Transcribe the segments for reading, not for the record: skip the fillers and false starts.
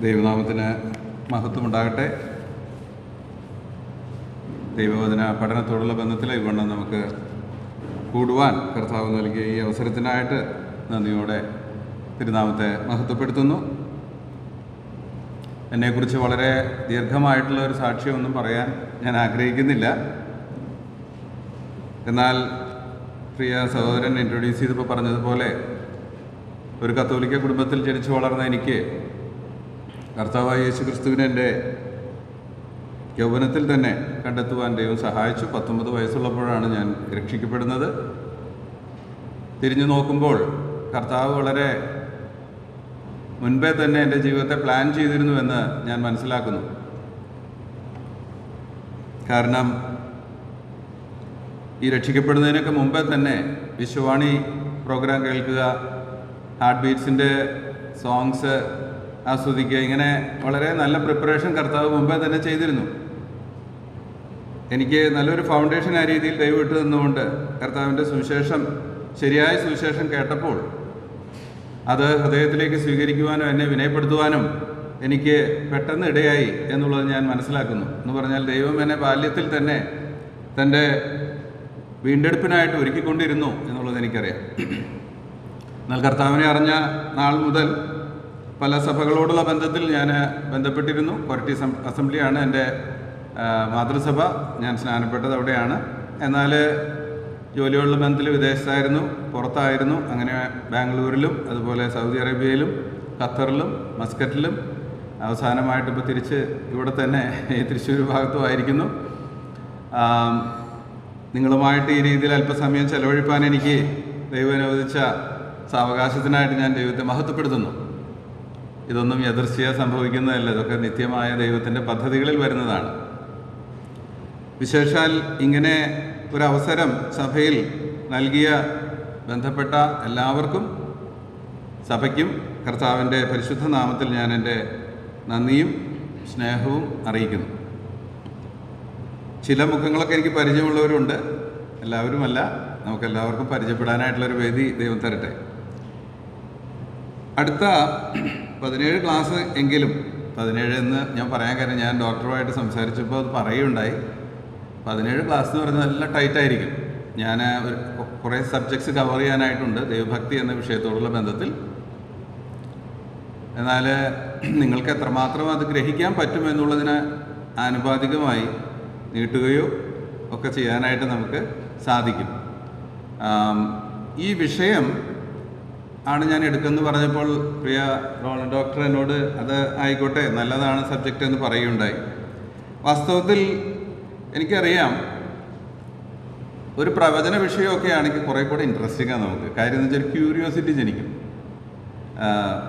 ദൈവനാമത്തിന് മഹത്വമുണ്ടാകട്ടെ. ദൈവവചന പഠനത്തോടുള്ള ബന്ധത്തിൽ ഇവണ്ണം നമുക്ക് കൂടുവാൻ കർത്താവ് നൽകിയ ഈ അവസരത്തിനായിട്ട് നന്ദിയോടെ തിരുനാമത്തെ മഹത്വപ്പെടുത്തുന്നു. എന്നെക്കുറിച്ച് വളരെ ദീർഘമായിട്ടുള്ള ഒരു സാക്ഷ്യമൊന്നും പറയാൻ ഞാൻ ആഗ്രഹിക്കുന്നില്ല. എന്നാൽ പ്രിയ സഹോദരൻ ഇൻട്രൊഡ്യൂസ് ചെയ്തപ്പോൾ പറഞ്ഞതുപോലെ ഒരു കത്തോലിക്ക കുടുംബത്തിൽ ജനിച്ചു വളർന്ന എനിക്ക് കർത്താവായ യേശു ക്രിസ്തുവിനെ എൻ്റെ യൗവനത്തിൽ തന്നെ കണ്ടെത്തുവാൻ ദൈവം സഹായിച്ചു. 19 വയസ്സുള്ളപ്പോഴാണ് ഞാൻ രക്ഷിക്കപ്പെടുന്നത്. തിരിഞ്ഞു നോക്കുമ്പോൾ കർത്താവ് വളരെ മുൻപേ തന്നെ എൻ്റെ ജീവിതത്തെ പ്ലാൻ ചെയ്തിരുന്നുവെന്ന് ഞാൻ മനസ്സിലാക്കുന്നു. കാരണം ഈ രക്ഷിക്കപ്പെടുന്നതിനൊക്കെ മുമ്പേ തന്നെ വിശ്വവാണി പ്രോഗ്രാം കേൾക്കുക, ഹാർട്ട് ബീറ്റ്സിൻ്റെ സോങ്സ് ആസ്വദിക്കുക, ഇങ്ങനെ വളരെ നല്ല പ്രിപ്പറേഷൻ കർത്താവ് മുമ്പേ തന്നെ ചെയ്തിരുന്നു. എനിക്ക് നല്ലൊരു ഫൗണ്ടേഷൻ ആ രീതിയിൽ ദൈവമിട്ട് നിന്നുകൊണ്ട് കർത്താവിൻ്റെ സുവിശേഷം, ശരിയായ സുവിശേഷം കേട്ടപ്പോൾ അത് ഹൃദയത്തിലേക്ക് സ്വീകരിക്കുവാനും എന്നെ വിനയപ്പെടുത്തുവാനും എനിക്ക് പെട്ടെന്ന് ഇടയായി എന്നുള്ളത് ഞാൻ മനസ്സിലാക്കുന്നു. എന്ന് പറഞ്ഞാൽ ദൈവം എന്നെ ബാല്യത്തിൽ തന്നെ തൻ്റെ വീണ്ടെടുപ്പിനായിട്ട് ഒരുക്കിക്കൊണ്ടിരുന്നു എന്നുള്ളത് എനിക്കറിയാം. എന്നാൽ കർത്താവിനെ അറിഞ്ഞ നാൾ മുതൽ പല സഭകളോടുള്ള ബന്ധത്തിൽ ഞാൻ ബന്ധപ്പെട്ടിരുന്നു. കൊരട്ടി അസംബ്ലിയാണ് എൻ്റെ മാതൃസഭ. ഞാൻ സ്നാനപ്പെട്ടത് അവിടെയാണ്. എന്നാൽ ജോലിയുള്ള ബന്ധത്തിൽ വിദേശത്തായിരുന്നു, പുറത്തായിരുന്നു. അങ്ങനെ ബാംഗ്ലൂരിലും അതുപോലെ സൗദി അറേബ്യയിലും ഖത്തറിലും മസ്കറ്റിലും അവസാനമായിട്ട് ഇപ്പോൾ തിരിച്ച് ഇവിടെ തന്നെ ഈ തൃശ്ശൂർ ഭാഗത്തുമായിരിക്കുന്നു. നിങ്ങളുമായിട്ട് ഈ രീതിയിൽ അല്പസമയം ചെലവഴിപ്പാൻ എനിക്ക് ദൈവം അനുവദിച്ച സാവകാശത്തിനായിട്ട് ഞാൻ ദൈവത്തെ മഹത്വപ്പെടുത്തുന്നു. ഇതൊന്നും യദൃശ്ചിയ സംഭവിക്കുന്നതല്ല, ഇതൊക്കെ നിത്യമായ ദൈവത്തിൻ്റെ പദ്ധതികളിൽ വരുന്നതാണ്. വിശേഷാൽ ഇങ്ങനെ ഒരവസരം സഭയിൽ നൽകിയ ബന്ധപ്പെട്ട എല്ലാവർക്കും, സഭയ്ക്കും കർത്താവിൻ്റെ പരിശുദ്ധ നാമത്തിൽ ഞാൻ എൻ്റെ നന്ദിയും സ്നേഹവും അറിയിക്കുന്നു. ചില മുഖങ്ങളൊക്കെ എനിക്ക് പരിചയമുള്ളവരുണ്ട്, എല്ലാവരുമല്ല. നമുക്കെല്ലാവർക്കും പരിചയപ്പെടാനായിട്ടുള്ളൊരു വേദി ദൈവം തരട്ടെ. അടുത്ത 17 ക്ലാസ് എങ്കിലും, 17 എന്ന് ഞാൻ പറയാൻ കാര്യം ഞാൻ ഡോക്ടറുമായിട്ട് സംസാരിച്ചപ്പോൾ അത് പറയുകയുണ്ടായി. 17 ക്ലാസ് എന്ന് പറയുന്നത് നല്ല ടൈറ്റായിരിക്കും. ഞാൻ കുറേ സബ്ജക്ട്സ് കവർ ചെയ്യാനായിട്ടുണ്ട് ദൈവഭക്തി എന്ന വിഷയത്തോടുള്ള ബന്ധത്തിൽ. എന്നാൽ നിങ്ങൾക്ക് എത്രമാത്രം അത് ഗ്രഹിക്കാൻ പറ്റുമെന്നുള്ളതിന് ആനുപാതികമായി നീട്ടുകയോ ഒക്കെ ചെയ്യാനായിട്ട് നമുക്ക് സാധിക്കും. ഈ വിഷയം ആണ് ഞാൻ എടുക്കുമെന്ന് പറഞ്ഞപ്പോൾ പ്രിയ റോളൻ ഡോക്ടർ എന്നോട് അത് ആയിക്കോട്ടെ, നല്ലതാണ് സബ്ജക്റ്റ് എന്ന് പറയുകയുണ്ടായി. വാസ്തവത്തിൽ എനിക്കറിയാം, ഒരു പ്രവചന വിഷയമൊക്കെ ആണെങ്കിൽ കുറേ കൂടെ ഇൻട്രസ്റ്റിംഗാണ് നമുക്ക്. കാര്യം എന്ന് വെച്ചാൽ ക്യൂരിയോസിറ്റി ജനിക്കും.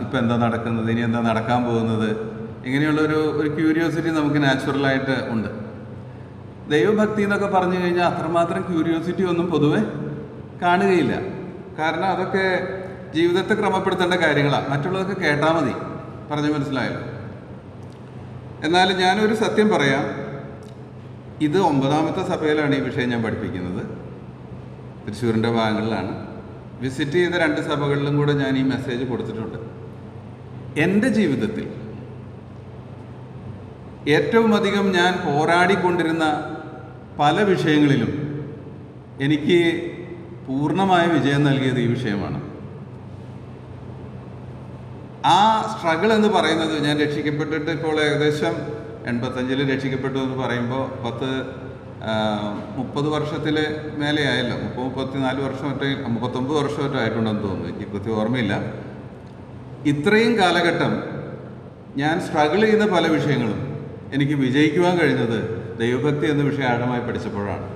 ഇപ്പം എന്താ നടക്കുന്നത്, ഇനി എന്താ നടക്കാൻ പോകുന്നത്, ഇങ്ങനെയുള്ളൊരു ക്യൂരിയോസിറ്റി നമുക്ക് നാച്ചുറലായിട്ട് ഉണ്ട്. ദൈവഭക്തി എന്നൊക്കെ പറഞ്ഞു കഴിഞ്ഞാൽ അത്രമാത്രം ക്യൂരിയോസിറ്റി ഒന്നും പൊതുവെ കാണുകയില്ല. കാരണം അതൊക്കെ ജീവിതത്തെ ക്രമപ്പെടുത്തേണ്ട കാര്യങ്ങളാണ്. മറ്റുള്ളതൊക്കെ കേട്ടാൽ മതി, പറഞ്ഞു മനസ്സിലായല്ലോ. എന്നാൽ ഞാനൊരു സത്യം പറയാം. ഇത് 9ാമത്തെ സഭയിലാണ് ഈ വിഷയം ഞാൻ പഠിപ്പിക്കുന്നത്. തൃശ്ശൂരിൻ്റെ ഭാഗങ്ങളിലാണ്. വിസിറ്റ് ചെയ്ത 2 സഭകളിലും കൂടെ ഞാൻ ഈ മെസ്സേജ് കൊടുത്തിട്ടുണ്ട്. എൻ്റെ ജീവിതത്തിൽ ഏറ്റവും അധികം ഞാൻ പോരാടിക്കൊണ്ടിരുന്ന പല വിഷയങ്ങളിലും എനിക്ക് പൂർണ്ണമായ വിജയം നൽകിയത് ഈ വിഷയമാണ്. ആ സ്ട്രഗിൾ എന്ന് പറയുന്നത്, ഞാൻ രക്ഷിക്കപ്പെട്ടിട്ട് ഇപ്പോൾ ഏകദേശം 85-ൽ രക്ഷിക്കപ്പെട്ടു എന്ന് പറയുമ്പോൾ 30 വർഷത്തിൽ മേലെയായല്ലോ. 34 വർഷം മറ്റേ 39 വർഷം മറ്റോ ആയിട്ടുണ്ടെന്ന് തോന്നുന്നു, എനിക്ക് കൃത്യം ഓർമ്മയില്ല. ഇത്രയും കാലഘട്ടം ഞാൻ സ്ട്രഗിൾ ചെയ്യുന്ന പല വിഷയങ്ങളും എനിക്ക് വിജയിക്കുവാൻ കഴിഞ്ഞത് ദൈവഭക്തി എന്ന വിഷയം ആഴമായി പഠിച്ചപ്പോഴാണ്.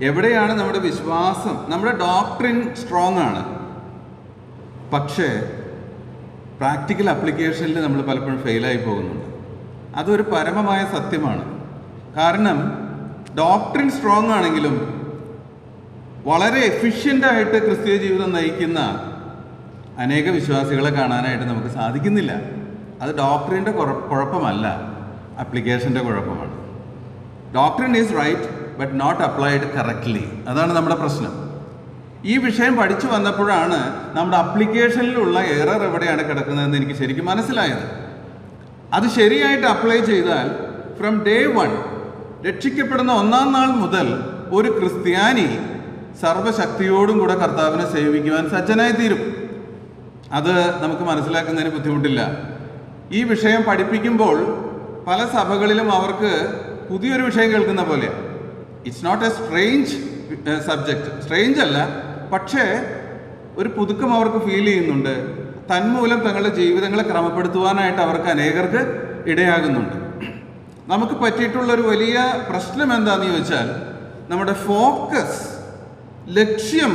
എവിടെയാണ് നമ്മുടെ വിശ്വാസം, നമ്മുടെ ഡോക്ട്രിൻ സ്ട്രോങ് ആണ്, പക്ഷേ പ്രാക്ടിക്കൽ അപ്ലിക്കേഷനിൽ നമ്മൾ പലപ്പോഴും ഫെയിലായി പോകുന്നുണ്ട്. അതൊരു പരമമായ സത്യമാണ്. കാരണം ഡോക്ട്രിൻ സ്ട്രോങ് ആണെങ്കിലും വളരെ എഫിഷ്യൻ്റായിട്ട് ക്രിസ്തീയ ജീവിതം നയിക്കുന്ന അനേക വിശ്വാസികളെ കാണാനായിട്ട് നമുക്ക് സാധിക്കുന്നില്ല. അത് ഡോക്ട്രിൻ്റെ കുഴപ്പമല്ല, അപ്ലിക്കേഷൻ്റെ കുഴപ്പമാണ്. Doctrine is right but not applied correctly. അതാണ് നമ്മുടെ പ്രശ്നം. ഈ വിഷയം പഠിച്ചു വന്നപ്പോഴാണ് നമ്മുടെ അപ്ലിക്കേഷനിലുള്ള എറർ എവിടെയാണ് കിടക്കുന്നതെന്ന് എനിക്ക് ശരിക്കും മനസ്സിലായത്. അത് ശരിയായിട്ട് അപ്ലൈ ചെയ്താൽ ഫ്രം ഡേ 1 രക്ഷിക്കപ്പെടുന്ന 1-ാം നാൾ മുതൽ ഒരു ക്രിസ്ത്യാനി സർവശക്തിയോടും കൂടെ കർത്താവിനെ സേവിക്കുവാൻ സജ്ജനായി തീരും. അത് നമുക്ക് മനസ്സിലാക്കുന്നതിന് ബുദ്ധിമുട്ടില്ല. ഈ വിഷയം പഠിപ്പിക്കുമ്പോൾ പല സഭകളിലും അവർക്ക് പുതിയൊരു വിഷയം കേൾക്കുന്ന പോലെയാണ്. It's not a strange subject, strange അല്ല, പക്ഷേ ഒരു പുതുക്കം അവർക്ക് ഫീൽ ചെയ്യുന്നുണ്ട്. തന്മൂലം തങ്ങളുടെ ജീവിതങ്ങളെ ക്രമപ്പെടുത്തുവാനായിട്ട് അവർക്ക് അനേകർക്ക് ഇടയാകുന്നുണ്ട്. നമുക്ക് പറ്റിയിട്ടുള്ളൊരു വലിയ പ്രശ്നം എന്താണെന്ന് ചോദിച്ചാൽ നമ്മുടെ ഫോക്കസ്, ലക്ഷ്യം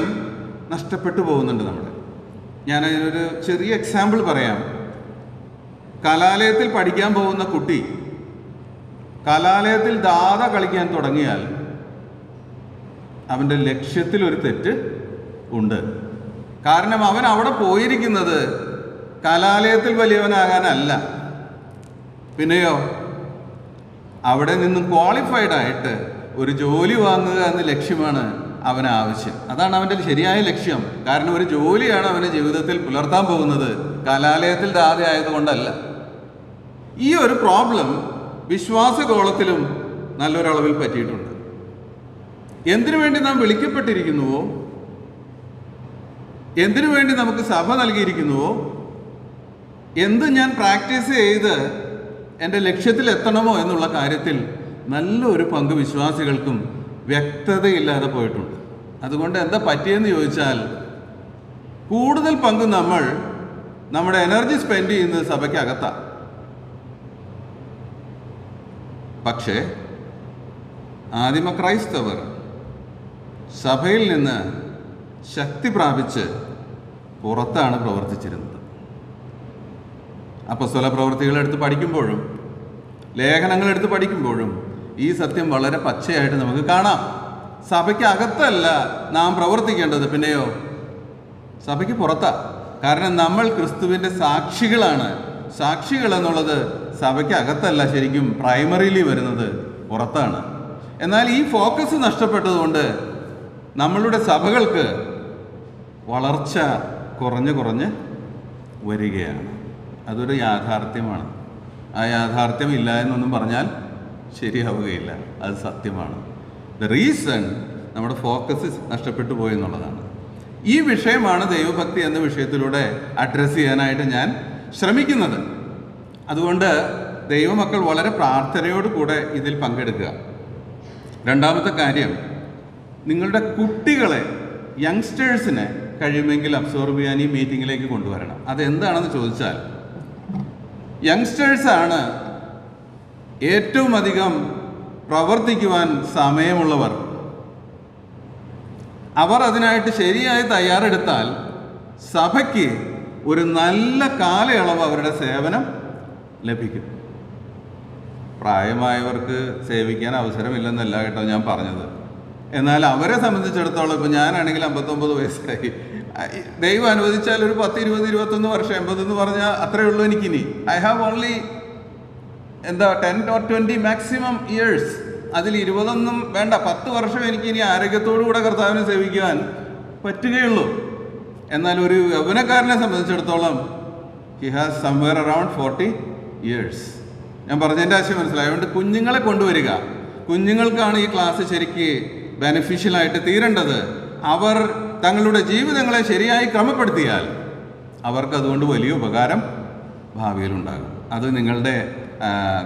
നഷ്ടപ്പെട്ടു പോകുന്നുണ്ട് നമ്മുടെ. ഞാനതിനൊരു ചെറിയ എക്സാമ്പിൾ പറയാം. കലാലയത്തിൽ പഠിക്കാൻ പോകുന്ന കുട്ടി കലാലയത്തിൽ ദാദ കളിക്കാൻ തുടങ്ങിയാൽ അവൻ്റെ ലക്ഷ്യത്തിൽ ഒരു തെറ്റ് ഉണ്ട്. കാരണം അവൻ അവിടെ പോയിരിക്കുന്നത് കലാലയത്തിൽ വലിയവനാകാനല്ല, പിന്നെയോ അവിടെ നിന്നും ക്വാളിഫൈഡ് ആയിട്ട് ഒരു ജോലി വാങ്ങുക എന്ന ലക്ഷ്യമാണ് അവന് ആവശ്യം. അതാണ് അവൻ്റെ ശരിയായ ലക്ഷ്യം. കാരണം ഒരു ജോലിയാണ് അവന് ജീവിതത്തിൽ പുലർത്താൻ പോകുന്നത്, കലാലയത്തിൽ ദാദ ആയതുകൊണ്ടല്ല. ഈ ഒരു പ്രോബ്ലം വിശ്വാസഗോളത്തിലും നല്ലൊരളവിൽ പറ്റിയിട്ടുണ്ട്. എന്തിനു വേണ്ടി നാം വിളിക്കപ്പെട്ടിരിക്കുന്നുവോ, എന്തിനു വേണ്ടി നമുക്ക് സഭ നൽകിയിരിക്കുന്നുവോ, എന്ത് ഞാൻ പ്രാക്ടീസ് ചെയ്ത് എൻ്റെ ലക്ഷ്യത്തിൽ എത്തണമോ എന്നുള്ള കാര്യത്തിൽ നല്ലൊരു പങ്ക് വിശ്വാസികൾക്കും വ്യക്തതയില്ലാതെ പോയിട്ടുണ്ട്. അതുകൊണ്ട് എന്താ പറ്റിയെന്ന് ചോദിച്ചാൽ കൂടുതൽ പങ്ക് നമ്മൾ നമ്മുടെ എനർജി സ്പെൻഡ് ചെയ്യുന്നത് സഭയ്ക്കകത്താണ്. പക്ഷേ ആദിമ ക്രൈസ്തവർ സഭയിൽ നിന്ന് ശക്തി പ്രാപിച്ച് പുറത്താണ് പ്രവർത്തിച്ചിരുന്നത്. അപ്പോസ്തല പ്രവൃത്തികളെടുത്ത് പഠിക്കുമ്പോഴും ലേഖനങ്ങളെടുത്ത് പഠിക്കുമ്പോഴും ഈ സത്യം വളരെ പച്ചയായിട്ട് നമുക്ക് കാണാം. സഭയ്ക്ക് അകത്തല്ല നാം പ്രവർത്തിക്കേണ്ടത്, പിന്നെയോ സഭയ്ക്ക് പുറത്താ. കാരണം നമ്മൾ ക്രിസ്തുവിൻ്റെ സാക്ഷികളാണ്. സാക്ഷികൾ എന്നുള്ളത് സഭയ്ക്ക് അകത്തല്ല, ശരിക്കും പ്രൈമറിലി വരുന്നത് പുറത്താണ്. എന്നാൽ ഈ ഫോക്കസ് നഷ്ടപ്പെട്ടതുകൊണ്ട് നമ്മളുടെ സഭകൾക്ക് വളർച്ച കുറഞ്ഞ് വരികയാണ്. അതൊരു യാഥാർത്ഥ്യമാണ്. ആ യാഥാർത്ഥ്യം ഇല്ല എന്നൊന്നും പറഞ്ഞാൽ ശരിയാവുകയില്ല, അത് സത്യമാണ്. ദ റീസൺ നമ്മുടെ ഫോക്കസ് നഷ്ടപ്പെട്ടു പോയെന്നുള്ളതാണ്. ഈ വിഷയമാണ് ദൈവഭക്തി എന്ന വിഷയത്തിലൂടെ അഡ്രസ്സ് ചെയ്യാനായിട്ട് ഞാൻ ശ്രമിക്കുന്നത്. അതുകൊണ്ട് ദൈവമക്കൾ വളരെ പ്രാർത്ഥനയോട് കൂടെ ഇതിൽ പങ്കെടുക്കുക. രണ്ടാമത്തെ കാര്യം, നിങ്ങളുടെ കുട്ടികളെ, യങ്സ്റ്റേഴ്സിനെ കഴിയുമെങ്കിൽ അബ്സോർബ് ചെയ്യാൻ ഈ മീറ്റിങ്ങിലേക്ക് കൊണ്ടുവരണം. അതെന്താണെന്ന് ചോദിച്ചാൽ, യങ്സ്റ്റേഴ്സാണ് ഏറ്റവും അധികം പ്രവർത്തിക്കുവാൻ സമയമുള്ളവർ. അവർ അതിനായിട്ട് ശരിയായി തയ്യാറെടുത്താൽ സഭയ്ക്ക് ഒരു നല്ല കാലയളവ് അവരുടെ സേവനം ലഭിക്കും. പ്രായമായവർക്ക് സേവിക്കാൻ അവസരമില്ലെന്നല്ല കേട്ടോ ഞാൻ പറഞ്ഞത്. എന്നാൽ അവരെ സംബന്ധിച്ചിടത്തോളം, ഇപ്പോൾ ഞാനാണെങ്കിൽ 59 വയസ്സായി, ദൈവം അനുവദിച്ചാൽ ഒരു 10, 20, 21 വർഷം, 80 എന്ന് പറഞ്ഞാൽ അത്രയേ ഉള്ളൂ എനിക്കിനി. I have only 10 or 20 maximum years. അതിൽ 20 വേണ്ട, 10 വർഷം എനിക്ക് ഇനി ആരോഗ്യത്തോടു കൂടെ കർത്താവിനെ സേവിക്കുവാൻ പറ്റുകയുള്ളൂ. എന്നാൽ ഒരു യൗവനക്കാരനെ സംബന്ധിച്ചിടത്തോളം he has somewhere around 40 years. ഞാൻ പറഞ്ഞതിൻ്റെ ആശയം മനസ്സിലായി. അതുകൊണ്ട് കുഞ്ഞുങ്ങളെ കൊണ്ടുവരിക. കുഞ്ഞുങ്ങൾക്കാണ് ഈ ക്ലാസ് ശരിക്ക് ബെനിഫിഷ്യലായിട്ട് തീരേണ്ടത്. അവർ തങ്ങളുടെ ജീവിതങ്ങളെ ശരിയായി ക്രമപ്പെടുത്തിയാൽ അവർക്ക് അതുകൊണ്ട് വലിയ ഉപകാരം ഭാവിയിലുണ്ടാകും. അത്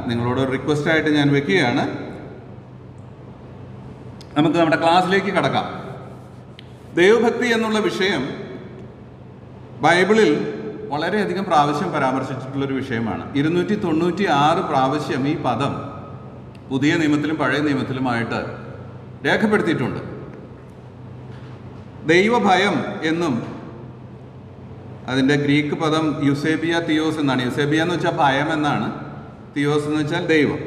നിങ്ങളോട് റിക്വസ്റ്റായിട്ട് ഞാൻ വെക്കുകയാണ്. നമുക്ക് നമ്മുടെ ക്ലാസ്സിലേക്ക് കടക്കാം. ദൈവഭക്തി എന്നുള്ള വിഷയം ബൈബിളിൽ വളരെയധികം പ്രാവശ്യം പരാമർശിച്ചിട്ടുള്ളൊരു വിഷയമാണ്. 296 പ്രാവശ്യം ഈ പദം പുതിയ നിയമത്തിലും പഴയ നിയമത്തിലുമായിട്ട് രേഖപ്പെടുത്തിയിട്ടുണ്ട്. ദൈവഭയം എന്നും അതിൻ്റെ ഗ്രീക്ക് പദം യുസേബിയ തിയോസ് എന്നാണ്. യുസേബിയ എന്ന് വെച്ചാൽ ഭയം എന്നാണ്, തിയോസ് എന്ന് വെച്ചാൽ ദൈവം.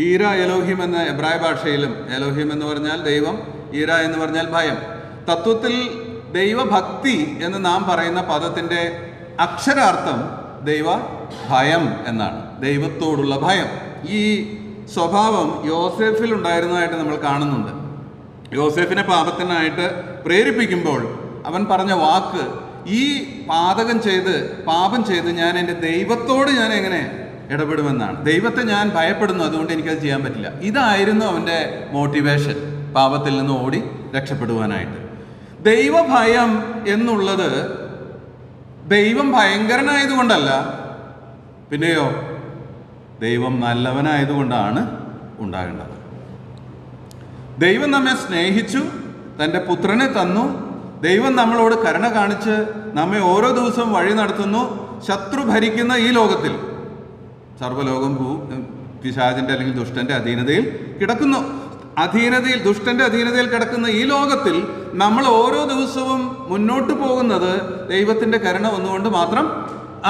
ഈര എലോഹിം എന്ന എബ്രായ ഭാഷയിലും എലോഹിം എന്ന് പറഞ്ഞാൽ ദൈവം, ഈര എന്ന് പറഞ്ഞാൽ ഭയം. തത്വത്തിൽ ദൈവഭക്തി എന്ന് നാം പറയുന്ന പദത്തിൻ്റെ അക്ഷരാർത്ഥം ദൈവ ഭയം എന്നാണ്, ദൈവത്തോടുള്ള ഭയം. ഈ സ്വഭാവം യോസേഫിൽ ഉണ്ടായിരുന്നതായിട്ട് നമ്മൾ കാണുന്നുണ്ട്. യോസേഫിനെ പാപത്തിനായിട്ട് പ്രേരിപ്പിക്കുമ്പോൾ അവൻ പറഞ്ഞ വാക്ക്, ഈ പാപം ചെയ്ത് ഞാൻ എൻ്റെ ദൈവത്തോട് ഞാൻ എങ്ങനെ ഇടപെടുമെന്നാണ്. ദൈവത്തെ ഞാൻ ഭയപ്പെടുന്നു, അതുകൊണ്ട് എനിക്കത് ചെയ്യാൻ പറ്റില്ല. ഇതായിരുന്നു അവൻ്റെ മോട്ടിവേഷൻ, പാപത്തിൽ നിന്ന് ഓടി രക്ഷപ്പെടുവാനായിട്ട്. ദൈവഭയം എന്നുള്ളത് ദൈവം ഭയങ്കരനായതുകൊണ്ടല്ല, പിന്നെയോ ദൈവം നല്ലവനായതുകൊണ്ടാണ് ഉണ്ടാകേണ്ടത്. ദൈവം നമ്മെ സ്നേഹിച്ചു, തൻ്റെ പുത്രനെ തന്നു. ദൈവം നമ്മളോട് കരുണ കാണിച്ച് നമ്മെ ഓരോ ദിവസവും വഴി നടത്തുന്നു. ശത്രു ഭരിക്കുന്ന ഈ ലോകത്തിൽ, സർവ്വലോകം പിശാചിൻ്റെ അല്ലെങ്കിൽ ദുഷ്ടൻ്റെ അധീനതയിൽ കിടക്കുന്നു. ദുഷ്ടൻ്റെ അധീനതയിൽ കിടക്കുന്ന ഈ ലോകത്തിൽ നമ്മൾ ഓരോ ദിവസവും മുന്നോട്ട് പോകുന്നത് ദൈവത്തിൻ്റെ കരുണ ഒന്നുകൊണ്ട് മാത്രം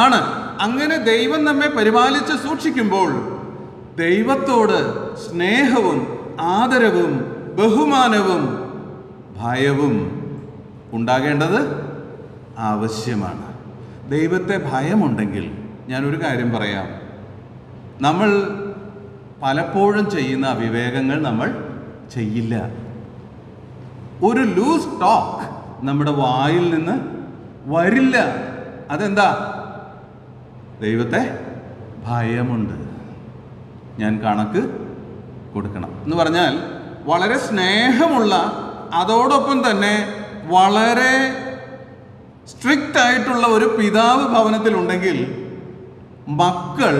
ആണ്. അങ്ങനെ ദൈവം നമ്മെ പരിപാലിച്ച് സൂക്ഷിക്കുമ്പോൾ ദൈവത്തോട് സ്നേഹവും ആദരവും ബഹുമാനവും ഭയവും ഉണ്ടാകേണ്ടത് ആവശ്യമാണ്. ദൈവത്തെ ഭയമുണ്ടെങ്കിൽ, ഞാനൊരു കാര്യം പറയാം, നമ്മൾ പലപ്പോഴും ചെയ്യുന്ന അവിവേകങ്ങൾ നമ്മൾ ചെയ്യില്ല. ഒരു ലൂസ് ടോക്ക് നമ്മുടെ വായിൽ നിന്ന് വരില്ല. അതെന്താ? ദൈവത്തെ ഭയമുണ്ട്. ഞാൻ കണക്ക് കൊടുക്കണം എന്ന് പറഞ്ഞാൽ, വളരെ സ്നേഹമുള്ള, അതോടൊപ്പം തന്നെ വളരെ സ്ട്രിക്റ്റ് ആയിട്ടുള്ള ഒരു പിതാവ് ഭവനത്തിലുണ്ടെങ്കിൽ മക്കൾ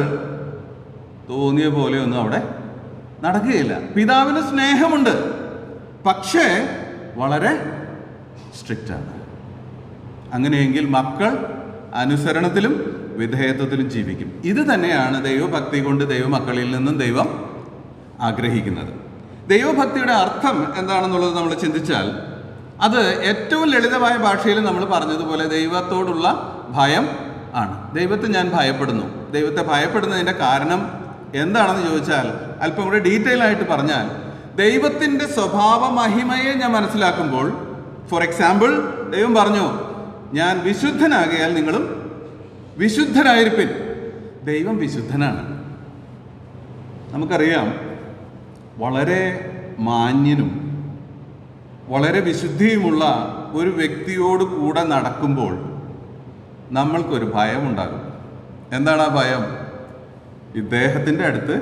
തോന്നിയ പോലെയൊന്നും അവിടെ നടക്കുകയില്ല. പിതാവിന് സ്നേഹമുണ്ട്, പക്ഷേ വളരെ സ്ട്രിക്റ്റാണ്. അങ്ങനെയെങ്കിൽ മക്കൾ അനുസരണത്തിലും വിധേയത്വത്തിലും ജീവിക്കും. ഇത് തന്നെയാണ് ദൈവഭക്തി കൊണ്ട് ദൈവമക്കളിൽ നിന്നും ദൈവം ആഗ്രഹിക്കുന്നത്. ദൈവഭക്തിയുടെ അർത്ഥം എന്താണെന്നുള്ളത് നമ്മൾ ചിന്തിച്ചാൽ, അത് ഏറ്റവും ലളിതമായ ഭാഷയിൽ നമ്മൾ പറഞ്ഞതുപോലെ ദൈവത്തോടുള്ള ഭയം ആണ്. ദൈവത്തെ ഞാൻ ഭയപ്പെടുന്നു. ദൈവത്തെ ഭയപ്പെടുന്നതിൻ്റെ കാരണം എന്താണെന്ന് ചോദിച്ചാൽ, അല്പം കൂടെ ഡീറ്റെയിൽ ആയിട്ട് പറഞ്ഞാൽ, ദൈവത്തിൻ്റെ സ്വഭാവ മഹിമയെ ഞാൻ മനസ്സിലാക്കുമ്പോൾ, ഫോർ എക്സാമ്പിൾ, ദൈവം പറഞ്ഞു, ഞാൻ വിശുദ്ധനാകിയാൽ നിങ്ങളും വിശുദ്ധരായിരിപ്പിൻ. ദൈവം വിശുദ്ധനാണ്. നമുക്കറിയാം, വളരെ മാന്യനും വളരെ വിശുദ്ധിയുമുള്ള ഒരു വ്യക്തിയോട് കൂടെ നടക്കുമ്പോൾ നമ്മൾക്കൊരു ഭയമുണ്ടാകും. എന്താണ് ആ ഭയം? ഇദ്ദേഹത്തിൻ്റെ അടുത്ത്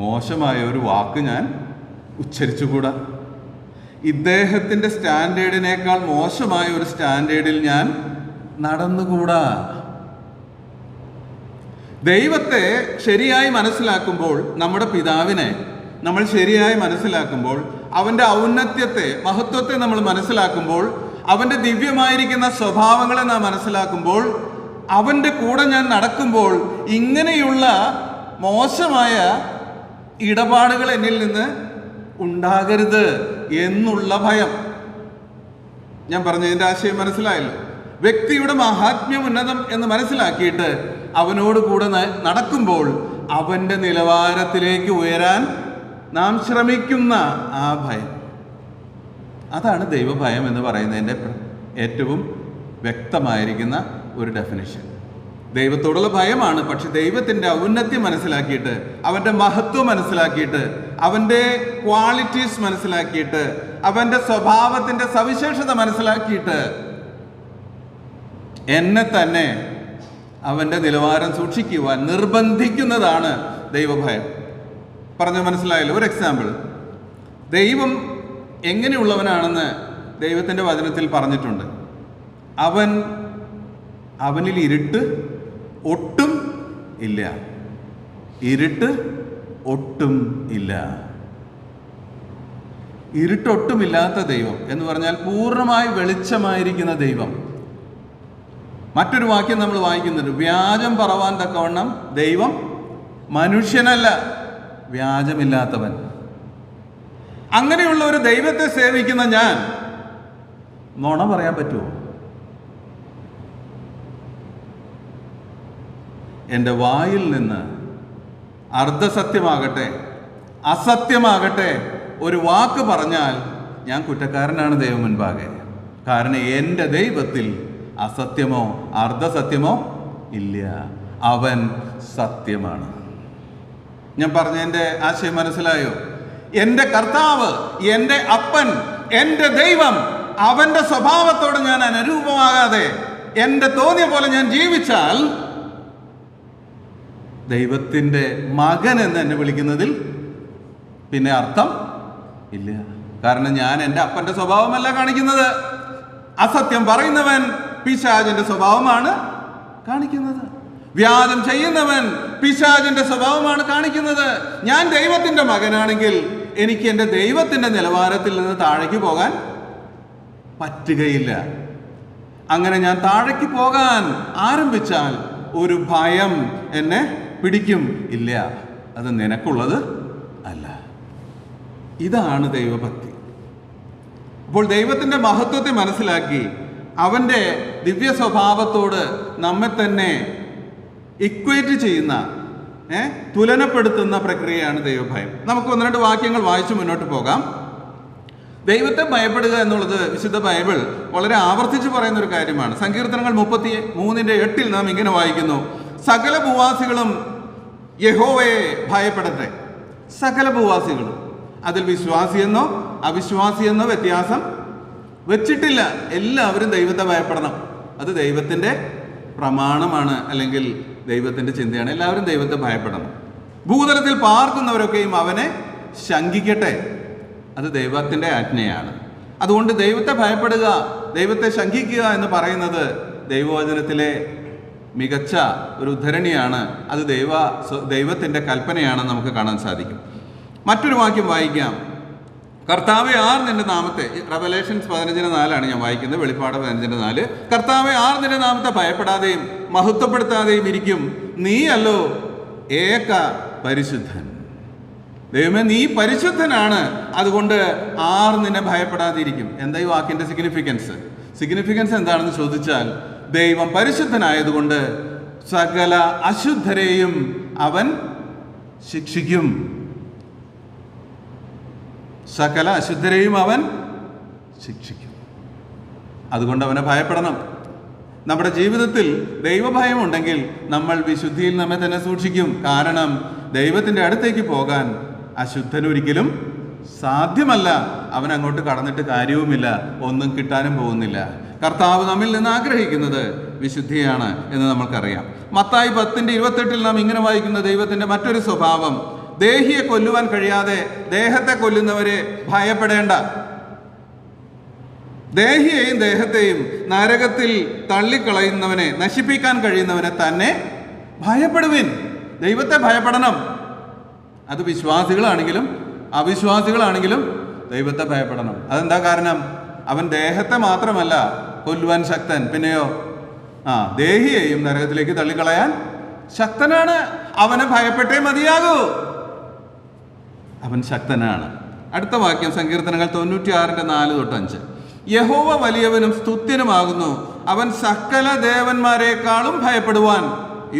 മോശമായ ഒരു വാക്ക് ഞാൻ ഉച്ചരിച്ചുകൂടാ, ഇദ്ദേഹത്തിൻ്റെ സ്റ്റാൻഡേർഡിനേക്കാൾ മോശമായ ഒരു സ്റ്റാൻഡേർഡിൽ ഞാൻ നടന്നുകൂടാ. ദൈവത്തെ ശരിയായി മനസ്സിലാക്കുമ്പോൾ, നമ്മുടെ പിതാവിനെ നമ്മൾ ശരിയായി മനസ്സിലാക്കുമ്പോൾ, അവൻ്റെ ഔന്നത്യത്തെ, മഹത്വത്തെ നമ്മൾ മനസ്സിലാക്കുമ്പോൾ, അവൻ്റെ ദിവ്യമായിരിക്കുന്ന സ്വഭാവങ്ങളെ നാം മനസ്സിലാക്കുമ്പോൾ, അവൻ്റെ കൂടെ ഞാൻ നടക്കുമ്പോൾ ഇങ്ങനെയുള്ള മോശമായ ഇടപാടുകൾ എന്നിൽ നിന്ന് ഉണ്ടാകരുത് എന്നുള്ള ഭയം. ഞാൻ പറഞ്ഞതിൻ്റെ ആശയം മനസ്സിലായല്ലോ. വ്യക്തിയുടെ മഹാത്മ്യം ഉന്നതം എന്ന് മനസ്സിലാക്കിയിട്ട് അവനോട് കൂടെ നടക്കുമ്പോൾ അവൻ്റെ നിലവാരത്തിലേക്ക് ഉയരാൻ നാം ശ്രമിക്കുന്ന ആ ഭയം, അതാണ് ദൈവഭയം എന്ന് പറയുന്നതിൻ്റെ ഏറ്റവും വ്യക്തമായിരിക്കുന്ന ഒരു ഡെഫിനിഷൻ. ദൈവത്തോടുള്ള ഭയമാണ്, പക്ഷെ ദൈവത്തിൻ്റെ ഔന്നത്യം മനസ്സിലാക്കിയിട്ട്, അവൻ്റെ മഹത്വം മനസ്സിലാക്കിയിട്ട്, അവൻ്റെ ക്വാളിറ്റീസ് മനസ്സിലാക്കിയിട്ട്, അവൻ്റെ സ്വഭാവത്തിൻ്റെ സവിശേഷത മനസ്സിലാക്കിയിട്ട് എന്നെ തന്നെ അവൻ്റെ നിലവാരം സൂക്ഷിക്കുവാൻ നിർബന്ധിക്കുന്നതാണ് ദൈവഭയം. പറഞ്ഞു മനസ്സിലായല്ലോ? ഒരു എക്സാമ്പിൾ, ദൈവം എങ്ങനെയുള്ളവനാണെന്ന് ദൈവത്തിൻ്റെ വചനത്തിൽ പറഞ്ഞിട്ടുണ്ട്. അവനിൽ ഇരുട്ട് ഒട്ടും ഇല്ല. ഇരുട്ട് ഒട്ടും ഇല്ല. ഇരുട്ടൊട്ടുമില്ലാത്ത ദൈവം എന്ന് പറഞ്ഞാൽ പൂർണ്ണമായി വെളിച്ചമായിരിക്കുന്ന ദൈവം. മറ്റൊരു വാക്യം നമ്മൾ വായിക്കുന്നുണ്ട്, വ്യാജം പറവാൻ തക്കവണ്ണം ദൈവം മനുഷ്യനല്ല, വ്യാജമില്ലാത്തവൻ. അങ്ങനെയുള്ള ഒരു ദൈവത്തെ സേവിക്കുന്ന ഞാൻ നുണ പറയാൻ പറ്റുമോ? എൻ്റെ വായിൽ നിന്ന് അർദ്ധസത്യമാകട്ടെ അസത്യമാകട്ടെ ഒരു വാക്ക് പറഞ്ഞാൽ ഞാൻ കുറ്റക്കാരനാണ് ദൈവം മുൻപാകെ. കാരണം എൻ്റെ ദൈവത്തിൽ അസത്യമോ അർദ്ധസത്യമോ ഇല്ല, അവൻ സത്യമാണ്. ഞാൻ പറഞ്ഞതിൻ്റെ ആശയം മനസ്സിലായോ? എൻ്റെ കർത്താവ്, എൻ്റെ അപ്പൻ, എൻ്റെ ദൈവം, അവൻ്റെ സ്വഭാവത്തോട് ഞാൻ അനുരൂപമാകാതെ എൻ്റെ തോന്നിയ പോലെ ഞാൻ ജീവിച്ചാൽ ദൈവത്തിൻ്റെ മകൻ എന്ന് എന്നെ വിളിക്കുന്നതിൽ പിന്നെ അർത്ഥം ഇല്ല. കാരണം ഞാൻ എൻ്റെ അപ്പൻ്റെ സ്വഭാവമല്ല കാണിക്കുന്നത്. അസത്യം പറയുന്നവൻ പിശാചിന്റെ സ്വഭാവമാണ് കാണിക്കുന്നത്. വ്യാജം ചെയ്യുന്നവൻ പിശാചിന്റെ സ്വഭാവമാണ് കാണിക്കുന്നത്. ഞാൻ ദൈവത്തിൻ്റെ മകനാണെങ്കിൽ എനിക്ക് എൻ്റെ ദൈവത്തിൻ്റെ നിലവാരത്തിൽ നിന്ന് താഴേക്ക് പോകാൻ പറ്റുകയില്ല. അങ്ങനെ ഞാൻ താഴേക്ക് പോകാൻ ആരംഭിച്ചാൽ ഒരു ഭയം എന്നെ പിടിക്കും. ഇല്ല, അത് നിനക്കുള്ളത് അല്ല. ഇതാണ് ദൈവഭക്തി. അപ്പോൾ ദൈവത്തിൻ്റെ മഹത്വത്തെ മനസ്സിലാക്കി അവൻ്റെ ദിവ്യ സ്വഭാവത്തോട് നമ്മെ തന്നെ ഇക്വേറ്റ് ചെയ്യുന്ന, തുലനപ്പെടുത്തുന്ന പ്രക്രിയയാണ് ദൈവഭയം. നമുക്ക് 1-2 വാക്യങ്ങൾ വായിച്ചു മുന്നോട്ട് പോകാം. ദൈവത്തെ ഭയപ്പെടുക എന്നുള്ളത് വിശുദ്ധ ബൈബിൾ വളരെ ആവർത്തിച്ച് പറയുന്ന ഒരു കാര്യമാണ്. സങ്കീർത്തനങ്ങൾ 33:8 നാം ഇങ്ങനെ വായിക്കുന്നു: സകല ഭൂവാസികളും യഹോവയെ ഭയപ്പെടട്ടെ. സകല ഭൂവാസികളും. അതിൽ വിശ്വാസിയെന്നോ അവിശ്വാസിയെന്നോ വ്യത്യാസം വെച്ചിട്ടില്ല. എല്ലാവരും ദൈവത്തെ ഭയപ്പെടണം. അത് ദൈവത്തിൻ്റെ പ്രമാണമാണ്, അല്ലെങ്കിൽ ദൈവത്തിൻ്റെ ചിന്തയാണ്. എല്ലാവരും ദൈവത്തെ ഭയപ്പെടണം. ഭൂതലത്തിൽ പാർക്കുന്നവരൊക്കെയും അവനെ ശങ്കിക്കട്ടെ. അത് ദൈവത്തിൻ്റെ ആജ്ഞയാണ്. അതുകൊണ്ട് ദൈവത്തെ ഭയപ്പെടുക, ദൈവത്തെ ശങ്കിക്കുക എന്ന് പറയുന്നത് ദൈവവചനത്തിലെ മികച്ച ഒരു ഉദ്ധരണിയാണ്. അത് ദൈവത്തിൻ്റെ കൽപ്പനയാണെന്ന് നമുക്ക് കാണാൻ സാധിക്കും. മറ്റൊരു വാക്യം വായിക്കാം. കർത്താവെ ആർ നിന്റെ നാമത്തെ, റെവലേഷൻസ് 15:4 ഞാൻ വായിക്കുന്നത്, വെളിപ്പാട് 15:4. കർത്താവെ ആർ നിന്റെ നാമത്തെ ഭയപ്പെടാതെയും മഹത്വപ്പെടുത്താതെയും ഇരിക്കും, നീയല്ലോ ഏക പരിശുദ്ധൻ. ദൈവമേ, നീ പരിശുദ്ധനാണ്, അതുകൊണ്ട് ആർ നിന്നെ ഭയപ്പെടാതിരിക്കും. എന്താ ഈ വാക്കിന്റെ സിഗ്നിഫിക്കൻസ് എന്താണെന്ന് ചോദിച്ചാൽ, ദൈവം പരിശുദ്ധനായതുകൊണ്ട് സകല അശുദ്ധരെയും അവൻ ശിക്ഷിക്കും. സകല അശുദ്ധരെയും അവൻ ശിക്ഷിക്കും. അതുകൊണ്ട് അവനെ ഭയപ്പെടണം. നമ്മുടെ ജീവിതത്തിൽ ദൈവഭയം ഉണ്ടെങ്കിൽ നമ്മൾ വിശുദ്ധിയിൽ നമ്മെ തന്നെ സൂക്ഷിക്കും. കാരണം ദൈവത്തിൻ്റെ അടുത്തേക്ക് പോകാൻ അശുദ്ധനൊരിക്കലും സാധ്യമല്ല. അവൻ അങ്ങോട്ട് കടന്നിട്ട് കാര്യവുമില്ല, ഒന്നും കിട്ടാനും പോകുന്നില്ല. കർത്താവ് നമ്മിൽ നിന്ന് ആഗ്രഹിക്കുന്നത് വിശുദ്ധിയാണ് എന്ന് നമ്മൾക്കറിയാം. മത്തായി 10:28 നാം ഇങ്ങനെ വായിക്കുന്ന ദൈവത്തിൻ്റെ മറ്റൊരു സ്വഭാവം: ദേഹിയെ കൊല്ലുവാൻ കഴിയാതെ ദേഹത്തെ കൊല്ലുന്നവരെ ഭയപ്പെടേണ്ട. ദേഹിയെയും ദേഹത്തെയും നരകത്തിൽ തള്ളിക്കളയുന്നവനെ, നശിപ്പിക്കാൻ കഴിയുന്നവനെ തന്നെ ഭയപ്പെടുവിൻ. ദൈവത്തെ ഭയപ്പെടണം. അത് വിശ്വാസികളാണെങ്കിലും അവിശ്വാസികളാണെങ്കിലും ദൈവത്തെ ഭയപ്പെടണം. അതെന്താ കാരണം? അവൻ ദേഹത്തെ മാത്രമല്ല കൊല്ലുവാൻ ശക്തൻ, പിന്നെയോ ദേഹിയെയും നരകത്തിലേക്ക് തള്ളിക്കളയാൻ ശക്തനാണ്. അവനെ ഭയപ്പെട്ടേ മതിയാകൂ. അവൻ ശക്തനാണ്. അടുത്ത വാക്യം സങ്കീർത്തനങ്ങൾ 96:4-5. യഹോവ വലിയവനും സ്തുത്യനുമാകുന്നു, അവൻ സകല ദേവന്മാരെക്കാളും ഭയപ്പെടുവാൻ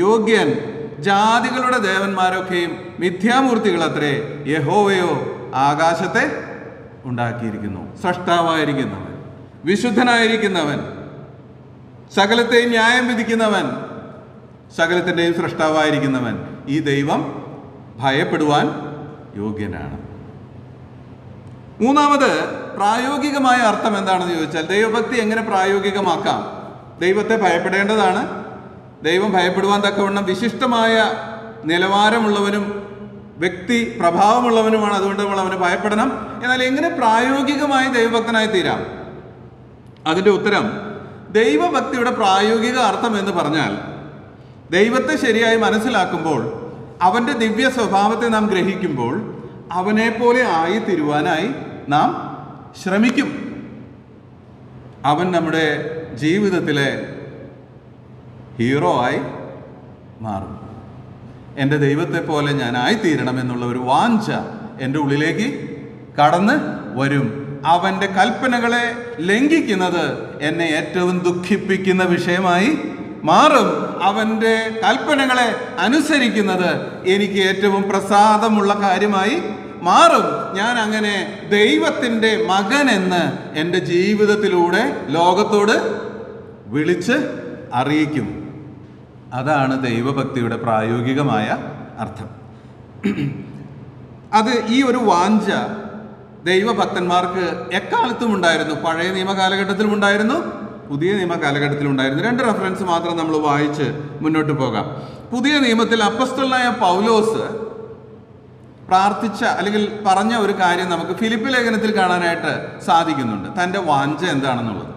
യോഗ്യൻ. ജാതികളുടെ ദേവന്മാരൊക്കെയും മിഥ്യാമൂർത്തികളത്രേ, യഹോവയോ ആകാശത്തെ ഉണ്ടാക്കിയിരിക്കുന്നു. സ്രഷ്ടാവായിരിക്കുന്നവൻ, വിശുദ്ധനായിരിക്കുന്നവൻ, സകലത്തെയും ന്യായം വിധിക്കുന്നവൻ, സകലത്തിൻ്റെയും സ്രഷ്ടാവായിരിക്കുന്നവൻ, ഈ ദൈവം ഭയപ്പെടുവാൻ യോഗ്യനാണ്. മൂന്നാമത്, പ്രായോഗികമായ അർത്ഥം എന്താണെന്ന് ചോദിച്ചാൽ, ദൈവഭക്തി എങ്ങനെ പ്രായോഗികമാക്കാം? ദൈവത്തെ ഭയപ്പെടേണ്ടതാണ്. ദൈവം ഭയപ്പെടുവാൻ തക്കവണ്ണം വിശിഷ്ടമായ നിലവാരമുള്ളവനും വ്യക്തി പ്രഭാവമുള്ളവനുമാണ്. അതുകൊണ്ട് നമ്മൾ അവനെ ഭയപ്പെടണം. എന്നാൽ എങ്ങനെ പ്രായോഗികമായി ദൈവഭക്തനായി തീരാം? അതിൻ്റെ ഉത്തരം, ദൈവഭക്തിയുടെ പ്രായോഗിക അർത്ഥം എന്ന് പറഞ്ഞാൽ, ദൈവത്തെ ശരിയായി മനസ്സിലാക്കുമ്പോൾ, അവൻ്റെ ദിവ്യ സ്വഭാവത്തെ നാം ഗ്രഹിക്കുമ്പോൾ, അവനെ പോലെ ആയി തീരുവാനായി നാം ശ്രമിക്കും. അവൻ നമ്മുടെ ജീവിതത്തിലെ ഹീറോ ആയി മാറും. എൻ്റെ ദൈവത്തെ പോലെ ഞാൻ ആയിത്തീരണം എന്നുള്ള ഒരു വാഞ്ച എൻ്റെ ഉള്ളിലേക്ക് കടന്ന് വരും. അവൻ്റെ കൽപ്പനകളെ ലംഘിക്കുന്നത് എന്നെ ഏറ്റവും ദുഃഖിപ്പിക്കുന്ന വിഷയമായി മാറും. അവൻ്റെ കൽപ്പനകളെ അനുസരിക്കുന്നത് എനിക്ക് ഏറ്റവും പ്രസാദമുള്ള കാര്യമായി മാറും. ഞാൻ അങ്ങനെ ദൈവത്തിൻ്റെ മകൻ എന്ന് എൻ്റെ ജീവിതത്തിലൂടെ ലോകത്തോട് വിളിച്ച് അറിയിക്കും. അതാണ് ദൈവഭക്തിയുടെ പ്രായോഗികമായ അർത്ഥം. അത് ഈ ഒരു വാഞ്ച ദൈവഭക്തന്മാർക്ക് എക്കാലത്തും ഉണ്ടായിരുന്നു. പഴയ നിയമ കാലഘട്ടത്തിലും ഉണ്ടായിരുന്നു, പുതിയ നിയമ കാലഘട്ടത്തിലുണ്ടായിരുന്നു. 2 റെഫറൻസ് മാത്രം നമ്മൾ വായിച്ച് മുന്നോട്ട് പോകാം. പുതിയ നിയമത്തിൽ അപ്പസ്തലനായ പൗലോസ് പ്രാർത്ഥിച്ച അല്ലെങ്കിൽ പറഞ്ഞ ഒരു കാര്യം നമുക്ക് ഫിലിപ്പി ലേഖനത്തിൽ കാണാനായിട്ട് സാധിക്കുന്നുണ്ട്. തൻ്റെ വാഞ്ച എന്താണെന്നുള്ളത്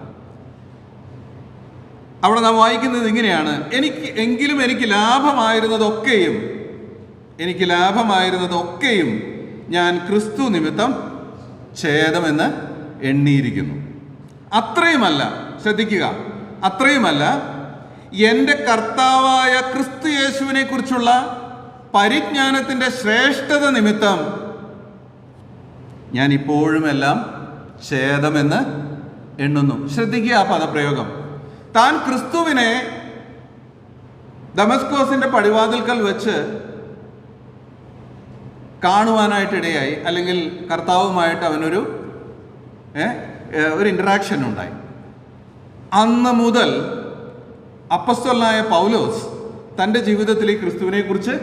അവിടെ നാം വായിക്കുന്നത് ഇങ്ങനെയാണ്: എനിക്ക് ലാഭമായിരുന്നതൊക്കെയും ഞാൻ ക്രിസ്തു നിമിത്തം ഛേദമെന്ന് എണ്ണിയിരിക്കുന്നു. അത്രയുമല്ല, ശ്രദ്ധിക്കുക, അത്രയുമല്ല, എൻ്റെ കർത്താവായ ക്രിസ്തു യേശുവിനെ കുറിച്ചുള്ള പരിജ്ഞാനത്തിൻ്റെ ശ്രേഷ്ഠത നിമിത്തം ഞാൻ ഇപ്പോഴും എല്ലാം ഛേദമെന്ന് എണ്ണുന്നു. ശ്രദ്ധിക്കുക ആ പദപ്രയോഗം. താൻ ക്രിസ്തുവിനെ ദമസ്കോസിന്റെ പടിവാതിൽക്കൽ വെച്ച് കാണുവാനായിട്ടിടയായി, അല്ലെങ്കിൽ കർത്താവുമായിട്ട് അവനൊരു ഇൻറ്ററാക്ഷൻ ഉണ്ടായി. അന്ന് മുതൽ അപ്പസ്തലനായ പൗലോസ് തൻ്റെ ജീവിതത്തിൽ ഈ ക്രിസ്തുവിനെ കുറിച്ച്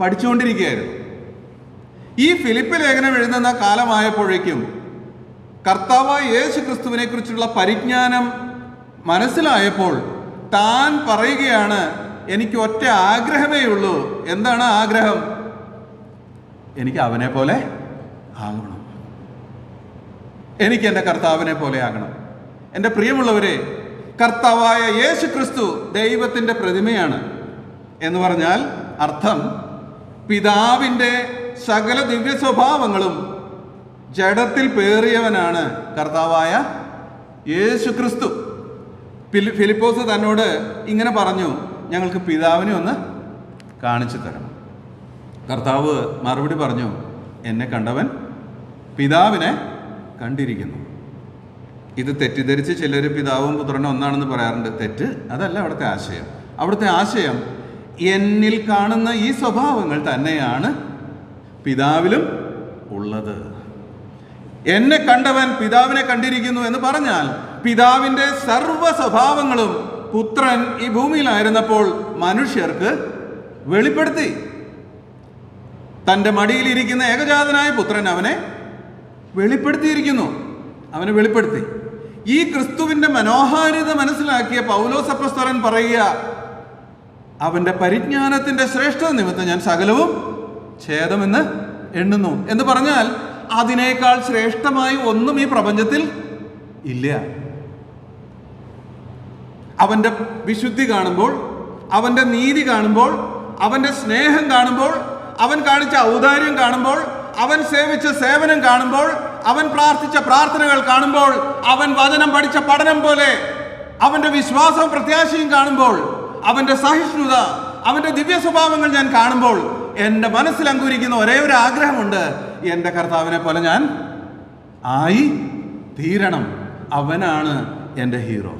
പഠിച്ചുകൊണ്ടിരിക്കുകയായിരുന്നു. ഈ ഫിലിപ്പി ലേഖനം എഴുതുന്ന കാലമായപ്പോഴേക്കും കർത്താവായ യേശു ക്രിസ്തുവിനെ കുറിച്ചുള്ള പരിജ്ഞാനം മനസ്സിലായപ്പോൾ താൻ പറയുകയാണ്, എനിക്ക് ഒറ്റ ആഗ്രഹമേ ഉള്ളൂ. എന്താണ് ആഗ്രഹം? എനിക്ക് അവനെ പോലെ ആകണം. എനിക്ക് എൻ്റെ കർത്താവിനെ പോലെ ആകണം. എൻ്റെ പ്രിയമുള്ളവരെ, കർത്താവായ യേശു ക്രിസ്തു ദൈവത്തിൻ്റെ പ്രതിമയാണ് എന്ന് പറഞ്ഞാൽ അർത്ഥം പിതാവിൻ്റെ സകല ദിവ്യ സ്വഭാവങ്ങളും ജഡത്തിൽ പേറിയവനാണ് കർത്താവായ യേശു ക്രിസ്തു. ഫിലിപ്പോസ് തന്നോട് ഇങ്ങനെ പറഞ്ഞു, ഞങ്ങൾക്ക് പിതാവിനെ ഒന്ന് കാണിച്ചു തരണം. കർത്താവ് മറുപടി പറഞ്ഞു, എന്നെ കണ്ടവൻ പിതാവിനെ കണ്ടിരിക്കുന്നു. ഇത് തെറ്റിദ്ധരിച്ച് ചിലർ പിതാവും പുത്രനും ഒന്നാണെന്ന് പറയാറുണ്ട്. തെറ്റ് അതല്ല അവിടുത്തെ ആശയം. അവിടുത്തെ ആശയം എന്നിൽ കാണുന്ന ഈ സ്വഭാവങ്ങൾ തന്നെയാണ് പിതാവിലും ഉള്ളത്. എന്നെ കണ്ടവൻ പിതാവിനെ കണ്ടിരിക്കുന്നു എന്ന് പറഞ്ഞാൽ പിതാവിൻ്റെ സർവ്വ സ്വഭാവങ്ങളും പുത്രൻ ഈ ഭൂമിയിലായിരുന്നപ്പോൾ മനുഷ്യർക്ക് വെളിപ്പെടുത്തി. തൻ്റെ മടിയിലിരിക്കുന്ന ഏകജാതനായ പുത്രൻ അവനെ വെളിപ്പെടുത്തിയിരിക്കുന്നു. ഈ ക്രിസ്തുവിൻ്റെ മനോഹാരിത മനസ്സിലാക്കിയ പൗലോസ് അപ്പോസ്തലൻ പറയുക, അവൻ്റെ പരിജ്ഞാനത്തിൻ്റെ ശ്രേഷ്ഠത നിമിത്തം ഞാൻ സകലവും ഛേദമെന്ന് എണ്ണുന്നു എന്ന് പറഞ്ഞാൽ അതിനേക്കാൾ ശ്രേഷ്ഠമായി ഒന്നും ഈ പ്രപഞ്ചത്തിൽ ഇല്ല. അവൻ്റെ വിശുദ്ധി കാണുമ്പോൾ, അവൻ്റെ നീതി കാണുമ്പോൾ, അവൻ്റെ സ്നേഹം കാണുമ്പോൾ, അവൻ കാണിച്ച ഔദാര്യം കാണുമ്പോൾ, അവൻ സേവിച്ച സേവനം കാണുമ്പോൾ, അവൻ പ്രാർത്ഥിച്ച പ്രാർത്ഥനകൾ കാണുമ്പോൾ, അവൻ വചനം പഠിച്ച പഠനം പോലെ അവൻ്റെ വിശ്വാസവും പ്രത്യാശയും കാണുമ്പോൾ, അവൻ്റെ സഹിഷ്ണുത, അവൻ്റെ ദിവ്യ സ്വഭാവങ്ങൾ ഞാൻ കാണുമ്പോൾ എൻ്റെ മനസ്സിൽ അങ്കുരിക്കുന്ന ഒരേ ഒരു ആഗ്രഹമുണ്ട്: എൻ്റെ കർത്താവിനെ പോലെ ഞാൻ ആയി തീരണം. അവനാണ് എൻ്റെ ഹീറോ.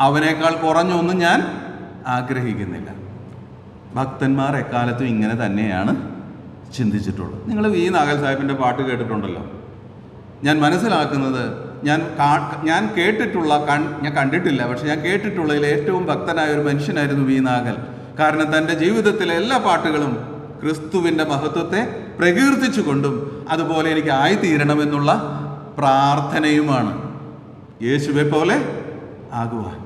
അവനേക്കാൾ കുറഞ്ഞൊന്നും ഞാൻ ആഗ്രഹിക്കുന്നില്ല. ഭക്തന്മാർ എക്കാലത്തും ഇങ്ങനെ തന്നെയാണ് ചിന്തിച്ചിട്ടുള്ളത്. നിങ്ങൾ വി നാഗൽ സാഹിബിൻ്റെ പാട്ട് കേട്ടിട്ടുണ്ടല്ലോ. ഞാൻ മനസ്സിലാക്കുന്നത്, ഞാൻ കേട്ടിട്ടുള്ള, ഞാൻ കണ്ടിട്ടില്ല, പക്ഷെ ഞാൻ കേട്ടിട്ടുള്ളതിൽ ഏറ്റവും ഭക്തനായ ഒരു മനുഷ്യനായിരുന്നു വി നാഗൽ. കാരണം തൻ്റെ ജീവിതത്തിലെ എല്ലാ പാട്ടുകളും ക്രിസ്തുവിൻ്റെ മഹത്വത്തെ പ്രകീർത്തിച്ചുകൊണ്ടും അതുപോലെ എനിക്ക് ആയിത്തീരണമെന്നുള്ള പ്രാർത്ഥനയുമാണ്. യേശുവെ പോലെ ആകുവാൻ,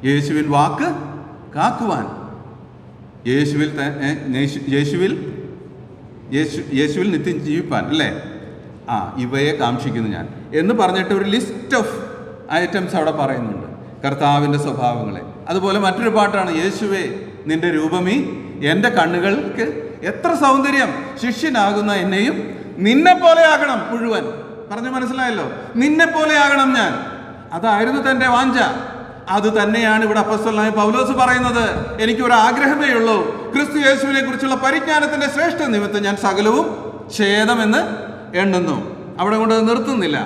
യേശുവിൻ വാക്ക് കാക്കുവാൻ, യേശുവിൽ നിത്യം ജീവിപ്പാൻ, അല്ലേ? ഇവയെ കാക്ഷിക്കുന്നു ഞാൻ എന്ന് പറഞ്ഞിട്ട് ഒരു ലിസ്റ്റ് ഓഫ് ഐറ്റംസ് അവിടെ പറയുന്നുണ്ട്, കർത്താവിൻ്റെ സ്വഭാവങ്ങളെ. അതുപോലെ മറ്റൊരു പാട്ടാണ്, യേശുവേ നിന്റെ രൂപമീ എൻ്റെ കണ്ണുകൾക്ക് എത്ര സൗന്ദര്യം, ശിഷ്യനാകുന്ന എന്നെയും നിന്നെ പോലെ ആകണം. മുഴുവൻ പറഞ്ഞു മനസ്സിലായല്ലോ. നിന്നെ പോലെ ആകണം ഞാൻ. അതായിരുന്നു തൻ്റെ വാഞ്ച. അത് തന്നെയാണ് ഇവിടെ അപ്പോസ്തലനായ പൗലോസ് പറയുന്നത്. എനിക്കൊരു ആഗ്രഹമേ ഉള്ളൂ, ക്രിസ്തു യേശുവിനെ കുറിച്ചുള്ള പരിജ്ഞാനത്തിൻ്റെ ശ്രേഷ്ഠ നിമിത്തം ഞാൻ സകലവും ഛേദമെന്ന് എണ്ണുന്നു. അവിടെ കൊണ്ട് നിർത്തുന്നില്ല,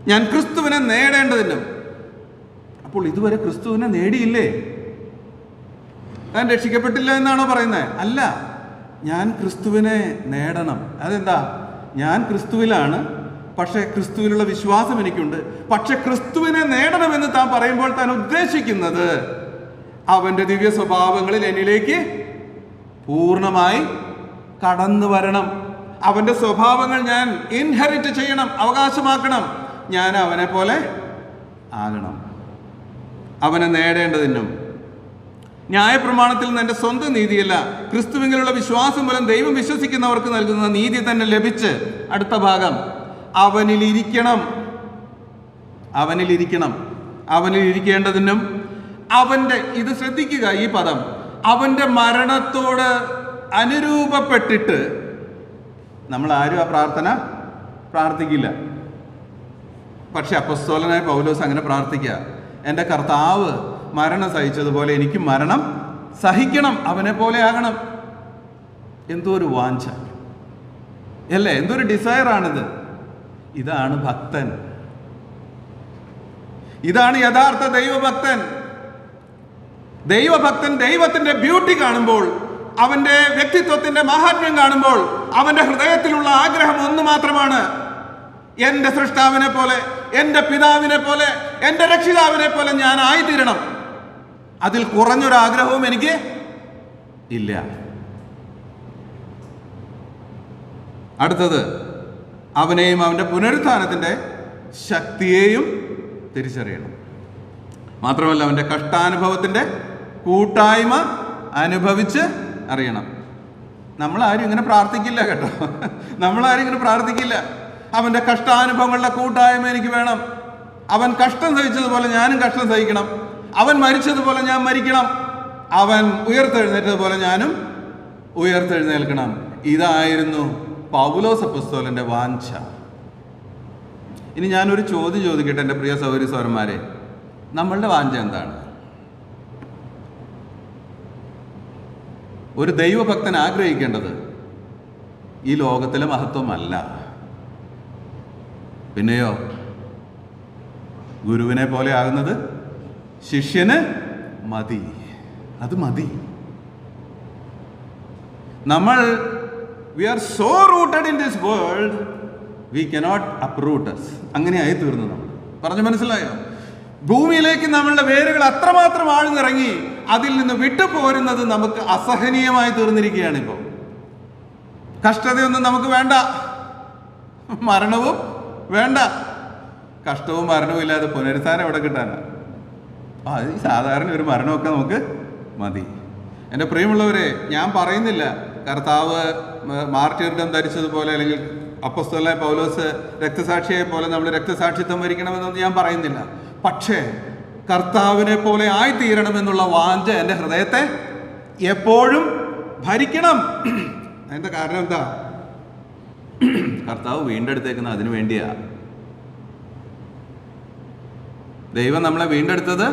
ഞാൻ ക്രിസ്തുവിനെ നേടേണ്ടതിനും. അപ്പോൾ ഇതുവരെ ക്രിസ്തുവിനെ നേടിയില്ലേ? താൻ രക്ഷിക്കപ്പെട്ടില്ല എന്നാണോ പറയുന്നത്? അല്ല, ഞാൻ ക്രിസ്തുവിനെ നേടണം. അതെന്താ? ഞാൻ ക്രിസ്തുവിലാണ്, പക്ഷേ ക്രിസ്തുവിലുള്ള വിശ്വാസം എനിക്കുണ്ട്. പക്ഷെ ക്രിസ്തുവിനെ നേടണമെന്ന് താൻ പറയുമ്പോൾ താൻ ഉദ്ദേശിക്കുന്നത് അവൻ്റെ ദിവ്യ സ്വഭാവങ്ങളിൽ എന്നിലേക്ക് പൂർണ്ണമായി കടന്നു വരണം. അവൻ്റെ സ്വഭാവങ്ങൾ ഞാൻ ഇൻഹെറിറ്റ് ചെയ്യണം, അവകാശമാക്കണം. ഞാൻ അവനെ പോലെ ആകണം. അവനെ നേടേണ്ടതിനും ന്യായപ്രമാണത്തിൽ നിന്ന് എൻ്റെ സ്വന്തം നീതിയല്ല, ക്രിസ്തുവിലുള്ള വിശ്വാസം മൂലം ദൈവം വിശ്വസിക്കുന്നവർക്ക് നൽകുന്ന നീതി തന്നെ ലഭിച്ച്, അടുത്ത ഭാഗം, അവനിലിരിക്കണം. അവനിലിരിക്കേണ്ടതിനും അവൻ്റെ, ഇത് ശ്രദ്ധിക്കുക ഈ പദം, അവൻ്റെ മരണത്തോട് അനുരൂപപ്പെട്ടിട്ട് നമ്മൾ ആരും ആ പ്രാർത്ഥന പ്രാർത്ഥിക്കില്ല. പക്ഷെ അപ്പോസ്തലനായ പൗലോസ് അങ്ങനെ പ്രാർത്ഥിക്കുക, എൻ്റെ കർത്താവ് മരണം സഹിച്ചതുപോലെ എനിക്ക് മരണം സഹിക്കണം, അവനെ പോലെ ആകണം. എന്തോ ഒരു വാഞ്ച അല്ലേ, എന്തൊരു ഡിസയറാണിത്. ഇതാണ് ഭക്തൻ, ഇതാണ് യഥാർത്ഥ ദൈവഭക്തൻ. ദൈവഭക്തൻ ദൈവത്തിന്റെ ബ്യൂട്ടി കാണുമ്പോൾ, അവന്റെ വ്യക്തിത്വത്തിന്റെ മഹാത്മ്യം കാണുമ്പോൾ അവന്റെ ഹൃദയത്തിലുള്ള ആഗ്രഹം ഒന്ന് മാത്രമാണ്, എൻ്റെ സൃഷ്ടാവിനെ പോലെ, എൻ്റെ പിതാവിനെ പോലെ, എൻ്റെ രക്ഷിതാവിനെ പോലെ ഞാൻ ആയിത്തീരണം. അതിൽ കുറഞ്ഞൊരാഗ്രഹവും എനിക്ക് ഇല്ല. അടുത്തത്, അവനെയും അവൻ്റെ പുനരുത്ഥാനത്തിൻ്റെ ശക്തിയെയും തിരിച്ചറിയണം. മാത്രമല്ല അവൻ്റെ കഷ്ടാനുഭവത്തിൻ്റെ കൂട്ടായ്മ അനുഭവിച്ച് അറിയണം. നമ്മളാരും ഇങ്ങനെ പ്രാർത്ഥിക്കില്ല കേട്ടോ, നമ്മളാരും ഇങ്ങനെ പ്രാർത്ഥിക്കില്ല. അവൻ്റെ കഷ്ടാനുഭവങ്ങളുടെ കൂട്ടായ്മ എനിക്ക് വേണം. അവൻ കഷ്ടം സഹിച്ചതുപോലെ ഞാനും കഷ്ടം സഹിക്കണം. അവൻ മരിച്ചതുപോലെ ഞാൻ മരിക്കണം. അവൻ ഉയർത്തെഴുന്നേറ്റതുപോലെ ഞാനും ഉയർത്തെഴുന്നേൽക്കണം. ഇതായിരുന്നു പൗലോസ് അപ്പോസ്തലന്റെ വാഞ്ച. ഇനി ഞാനൊരു ചോദ്യം ചോദിക്കട്ടെ എൻ്റെ പ്രിയ സഹോദരി സഹോദരന്മാരെ, നമ്മളുടെ വാഞ്ച എന്താണ്? ഒരു ദൈവഭക്തൻ ആഗ്രഹിക്കേണ്ടത് ഈ ലോകത്തിലെ മഹത്വമല്ല, പിന്നെയോ ഗുരുവിനെ പോലെ ആകുന്നത് ശിഷ്യന് മതി. അത് മതി. നമ്മൾ we are so rooted in this world we cannot uproot us. അങ്ങനെയായി തീർന്നു നമ്മൾ. പറഞ്ഞു മനസ്സിലായോ? ഭൂമിയിലേക്ക് നമ്മളുടെ വേരുകൾ അത്രമാത്രം ആഴ്ന്നിറങ്ങി അതിൽ നിന്ന് വിട്ടുപോരുന്നത് നമുക്ക് അസഹനീയമായി തീർന്നിരിക്കുകയാണ്. ഇപ്പോൾ കഷ്ടതയൊന്നും നമുക്ക് വേണ്ട, മരണവും വേണ്ട. കഷ്ടവും മരണവും ഇല്ലാതെ പുനരുത്ഥാനം എവിടെ കിട്ടാനാണ്? അത് സാധാരണ ഒരു മരണമൊക്കെ നമുക്ക് മതി. എൻ്റെ പ്രിയമുള്ളവരെ, ഞാൻ പറയുന്നില്ല കർത്താവ് മാർട്ടിർഡം ധരിച്ചതുപോലെ അല്ലെങ്കിൽ അപ്പോസ്തലനായ പൗലോസ് രക്തസാക്ഷിയെ പോലെ നമ്മൾ രക്തസാക്ഷിത്വം വരിക്കണമെന്നൊന്നും ഞാൻ പറയുന്നില്ല. പക്ഷേ കർത്താവിനെ പോലെ ആയിത്തീരണമെന്നുള്ള വാഞ്ച എൻ്റെ ഹൃദയത്തെ എപ്പോഴും ഭരിക്കണം. അതിൻ്റെ കാരണം എന്താ? കർത്താവ് വീണ്ടെടുത്തേക്കുന്നത് അതിനു വേണ്ടിയാ. ദൈവം നമ്മളെ വീണ്ടെടുത്തത്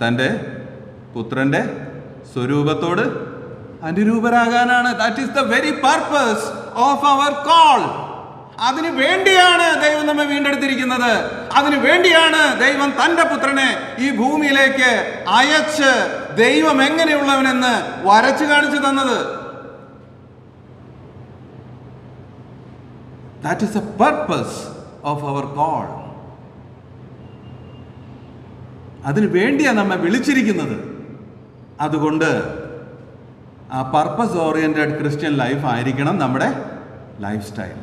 തൻ്റെ പുത്രൻ്റെ സ്വരൂപത്തോട് അനുരൂപരാകാനാണ്. That is the very purpose of our call. അതിനു വേണ്ടിയാണ് ദൈവം നമ്മെ വീണ്ടെടുത്തിരിക്കുന്നത്. അതിനു വേണ്ടിയാണ് ദൈവം തൻ്റെ പുത്രനെ ഈ ഭൂമിയിലേക്ക് അയച്ച് ദൈവം എങ്ങനെയുള്ളവനെന്ന് വരച്ചു കാണിച്ചു തന്നത്. That is the purpose of our call. അതിനു വേണ്ടിയാണ് നമ്മെ വിളിച്ചിരിക്കുന്നത്. അതുകൊണ്ട് ആ പർപ്പസ് ഓറിയന്റഡ് ക്രിസ്ത്യൻ ലൈഫ് ആയിരിക്കണം നമ്മുടെ ലൈഫ് സ്റ്റൈൽ.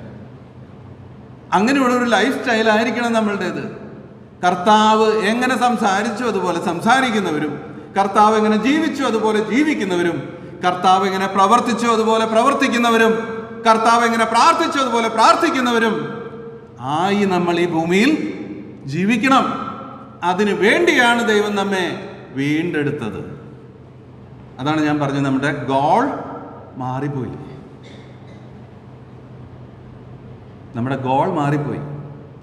അങ്ങനെയുള്ള ഒരു ലൈഫ് സ്റ്റൈൽ ആയിരിക്കണം നമ്മളുടേത്. കർത്താവ് എങ്ങനെ സംസാരിച്ചു അതുപോലെ സംസാരിക്കുന്നവരും, കർത്താവ് എങ്ങനെ ജീവിച്ചു അതുപോലെ ജീവിക്കുന്നവരും, കർത്താവ് എങ്ങനെ പ്രവർത്തിച്ചു അതുപോലെ പ്രവർത്തിക്കുന്നവരും, കർത്താവ് എങ്ങനെ പ്രാർത്ഥിച്ചു അതുപോലെ പ്രാർത്ഥിക്കുന്നവരും ആയി നമ്മൾ ഈ ഭൂമിയിൽ ജീവിക്കണം. അതിനു വേണ്ടിയാണ് ദൈവം നമ്മെ വീണ്ടെടുത്തത്. അതാണ് ഞാൻ പറഞ്ഞത്, നമ്മുടെ ഗോൾ മാറിപ്പോയി. നമ്മുടെ ഗോൾ മാറിപ്പോയി.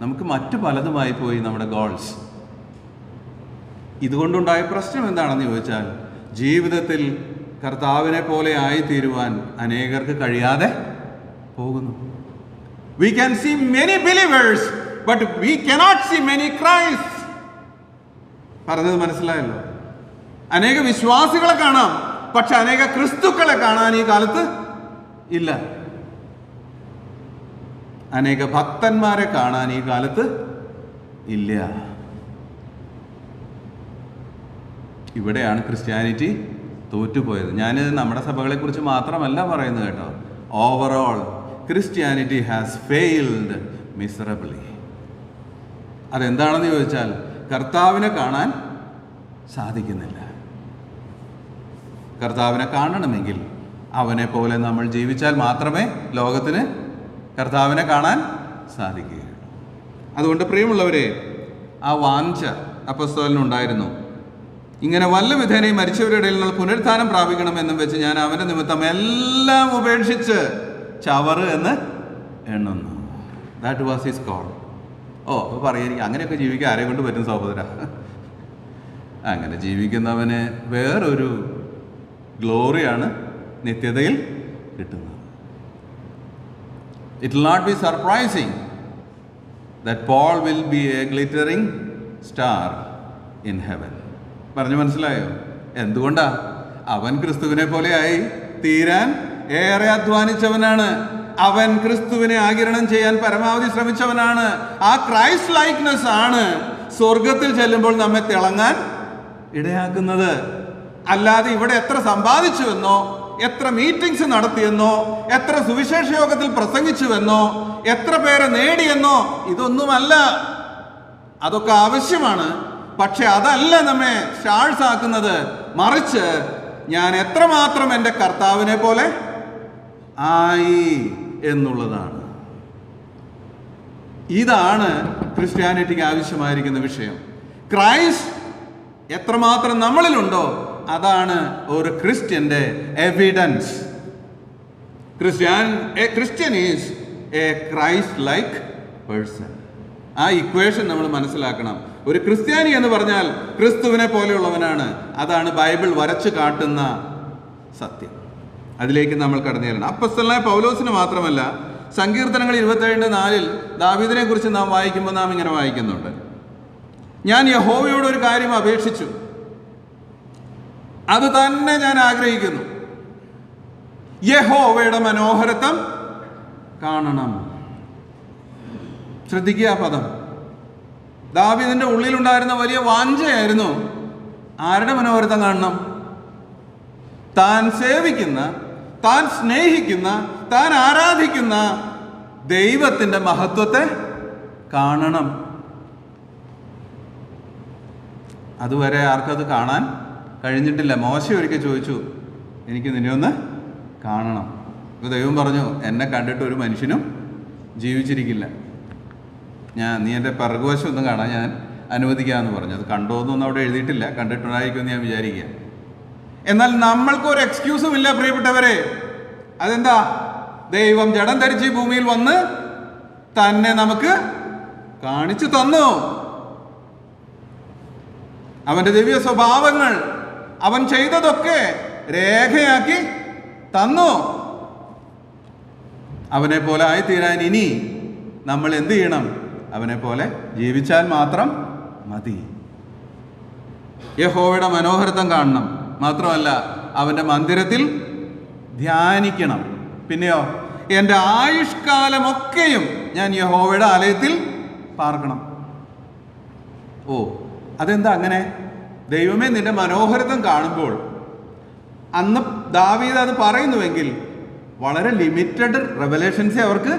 നമുക്ക് മറ്റു പലതുമായി പോയി നമ്മുടെ ഗോൾസ്. ഇതുകൊണ്ടുണ്ടായ പ്രശ്നം എന്താണെന്ന് ചോദിച്ചാൽ, ജീവിതത്തിൽ കർത്താവിനെ പോലെ ആയിത്തീരുവാൻ അനേകർക്ക് കഴിയാതെ പോകുന്നു. We can see many believers, but we cannot see many Christ. പറഞ്ഞത് മനസ്സിലായല്ലോ? അനേക വിശ്വാസികളെ കാണാം, പക്ഷെ അനേക ക്രിസ്തുക്കളെ കാണാൻ ഈ കാലത്ത് ഇല്ല. അനേക ഭക്തന്മാരെ കാണാൻ ഈ കാലത്ത് ഇല്ല. ഇവിടെയാണ് ക്രിസ്ത്യാനിറ്റി തോറ്റുപോയത്. ഞാൻ നമ്മുടെ സഭകളെ കുറിച്ച് മാത്രമല്ല പറയുന്നത് കേട്ടോ. Overall Christianity has failed miserably. അതെന്താണെന്ന് ചോദിച്ചാൽ കർത്താവിനെ കാണാൻ സാധിക്കുന്നില്ല. കർത്താവിനെ കാണണമെങ്കിൽ അവനെ പോലെ നമ്മൾ ജീവിച്ചാൽ മാത്രമേ ലോകത്തിന് കർത്താവിനെ കാണാൻ സാധിക്കുകയുള്ളൂ. അതുകൊണ്ട് പ്രിയമുള്ളവരെ, ആ വാഞ്ച അപ്പോസ്തലനുണ്ടായിരുന്നു. ഇങ്ങനെ വല്ല വിധേനയും മരിച്ചവരുടെ ഇടയിൽ നിന്ന് പുനരുത്ഥാനം പ്രാപിക്കണമെന്നും വെച്ച് ഞാൻ അവൻ്റെ നിമിത്തം എല്ലാം ഉപേക്ഷിച്ച് ചവറ് എന്ന് എണ്ണുന്നു. That was his call. അപ്പോൾ പറയുക, അങ്ങനെയൊക്കെ ജീവിക്കാൻ ആരെ കൊണ്ട് പറ്റും സഹോദര? അങ്ങനെ ജീവിക്കുന്നവന് വേറൊരു ഗ്ലോറിയാണ് നിത്യതയിൽ കിട്ടുന്നത്. It will not be surprising that Paul will be a glittering star in heaven. പറഞ്ഞു മനസ്സിലായോ? എന്തുകൊണ്ടാ? അവൻ ക്രിസ്തുവിനെ പോലെയായി തീരാൻ ഏറെ അധ്വാനിച്ചവനാണ്. അവൻ ക്രിസ്തുവിനെ ആഗിരണം ചെയ്യാൻ പരമാവധി ശ്രമിച്ചവനാണ്. ആ ക്രൈസ്റ്റ് ലൈക്ക്നെസ് ആണ് സ്വർഗത്തിൽ ചെല്ലുമ്പോൾ നമ്മെ തിളങ്ങാൻ ഇടയാക്കുന്നത്. അല്ലാതെ ഇവിടെ എത്ര സമ്പാദിച്ചുവെന്നോ, എത്ര മീറ്റിംഗ്സ് നടത്തിയെന്നോ, എത്ര സുവിശേഷ യോഗത്തിൽ പ്രസംഗിച്ചുവെന്നോ, എത്ര പേരെ നേടിയെന്നോ, ഇതൊന്നുമല്ല. അതൊക്കെ ആവശ്യമാണ്. പക്ഷെ അതല്ല നമ്മെ സ്റ്റാഴ്സ് ആക്കുന്നത്. മറിച്ച് ഞാൻ എത്രമാത്രം എൻ്റെ കർത്താവിനെ പോലെ ആയി എന്നുള്ളതാണ്. ഇതാണ് ക്രിസ്ത്യാനിറ്റിക്ക് ആവശ്യമായിരിക്കുന്ന വിഷയം. ക്രൈസ്റ്റ് എത്രമാത്രം നമ്മളിലുണ്ടോ അതാണ് ഒരു ക്രിസ്ത്യന്റെ evidence. Christian is a Christ like person. ആ ഇക്വേഷൻ നമ്മൾ മനസ്സിലാക്കണം. ഒരു ക്രിസ്ത്യാനി എന്ന് പറഞ്ഞാൽ ക്രിസ്തുവിനെ പോലെയുള്ളവനാണ്. അതാണ് ബൈബിൾ വരച്ചു കാട്ടുന്ന സത്യം. അതിലേക്ക് നമ്മൾ കടന്നു ചെല്ലണം. അപ്പോസ്തലനായ പൗലോസിന് മാത്രമല്ല, സങ്കീർത്തനങ്ങൾ 27:4 ദാവീദിനെ കുറിച്ച് നാം വായിക്കുമ്പോൾ നാം ഇങ്ങനെ വായിക്കുന്നുണ്ട്: ഞാൻ യഹോവയോട് ഒരു കാര്യം അപേക്ഷിച്ചു, അത് തന്നെ ഞാൻ ആഗ്രഹിക്കുന്നു, യഹോവയുടെ മനോഹരത്വം കാണണം. ശ്രദ്ധിക്കുക ആ പദം. ദാവീദിന്റെ ഉള്ളിലുണ്ടായിരുന്ന വലിയ വാഞ്ചയായിരുന്നു ആരുടെ മനോഹരത്വം കാണണം? താൻ സേവിക്കുന്ന, താൻ സ്നേഹിക്കുന്ന, താൻ ആരാധിക്കുന്ന ദൈവത്തിന്റെ മഹത്വത്തെ കാണണം. അതുവരെ ആർക്കത് കാണാൻ കഴിഞ്ഞിട്ടില്ല. മോശ ഒരിക്കൽ ചോദിച്ചു, എനിക്ക് നിന്നെ ഒന്ന് കാണണം. അപ്പോൾ ദൈവം പറഞ്ഞു, എന്നെ കണ്ടിട്ട് ഒരു മനുഷ്യനും ജീവിച്ചിരിക്കില്ല. നീ എൻ്റെ പിറകുവശം ഒന്നും കാണാൻ ഞാൻ അനുവദിക്കാമെന്ന് പറഞ്ഞു. അത് കണ്ടോന്നൊന്നും അവിടെ എഴുതിയിട്ടില്ല, കണ്ടിട്ടുണ്ടായിരിക്കുമെന്ന് ഞാൻ വിചാരിക്കുക. എന്നാൽ നമ്മൾക്കൊരു എക്സ്ക്യൂസും ഇല്ല പ്രിയപ്പെട്ടവരെ. അതെന്താ? ദൈവം ജഡം ധരിച്ച് ഭൂമിയിൽ വന്ന് തന്നെ നമുക്ക് കാണിച്ചു തന്നു. അവൻ്റെ ദിവ്യ സ്വഭാവങ്ങൾ, അവൻ ചെയ്തതൊക്കെ രേഖയാക്കി തന്നു. അവനെ പോലെ ആയിത്തീരാൻ ഇനി നമ്മൾ എന്ത് ചെയ്യണം? അവനെ പോലെ ജീവിച്ചാൽ മാത്രം മതി. യഹോവയുടെ മനോഹരത്വം കാണണം. മാത്രമല്ല, അവൻ്റെ മന്ദിരത്തിൽ ധ്യാനിക്കണം. പിന്നെയോ, എൻ്റെ ആയുഷ്കാലമൊക്കെയും ഞാൻ യഹോവയുടെ ആലയത്തിൽ പാർക്കണം. അതെന്താ അങ്ങനെ? ദൈവമേ, നിന്റെ മനോഹരത്വം കാണുമ്പോൾ, അന്ന് ദാവീദ് അത് പറയുന്നുവെങ്കിൽ വളരെ ലിമിറ്റഡ് റെവലേഷൻസേ അവർക്ക്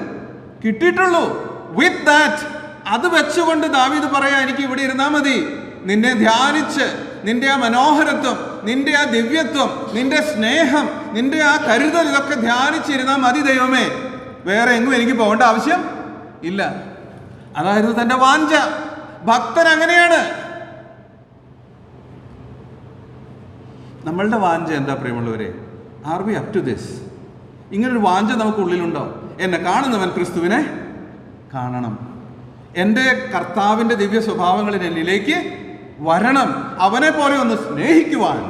കിട്ടിയിട്ടുള്ളൂ. വിത്ത് ദാറ്റ്, അത് വെച്ചുകൊണ്ട് ദാവീദ് പറയാ, എനിക്ക് ഇവിടെ ഇരുന്നാൽ മതി. നിന്നെ ധ്യാനിച്ച്, നിന്റെ ആ മനോഹരത്വം, നിന്റെ ആ ദിവ്യത്വം, നിന്റെ സ്നേഹം, നിന്റെ ആ കരുതൽ, ഇതൊക്കെ ധ്യാനിച്ചിരുന്നാൽ മതി ദൈവമേ, വേറെ എങ്ങും എനിക്ക് പോകേണ്ട ആവശ്യം ഇല്ല. അതായിരുന്നു തൻ്റെ വാഞ്ച. ഭക്തൻ അങ്ങനെയാണ്. നമ്മളുടെ വാഞ്ച എന്താ പ്രിയമുള്ളവരെ? Are we up to this? ഇങ്ങനൊരു വാഞ്ച നമുക്കുള്ളിലുണ്ടോ? എന്നെ കാണുന്നവൻ ക്രിസ്തുവിനെ കാണണം. എൻ്റെ കർത്താവിൻ്റെ ദിവ്യ സ്വഭാവങ്ങളിൽ എന്നിലേക്ക് വരണം. അവനെ പോലെ ഒന്ന് സ്നേഹിക്കുവാൻ,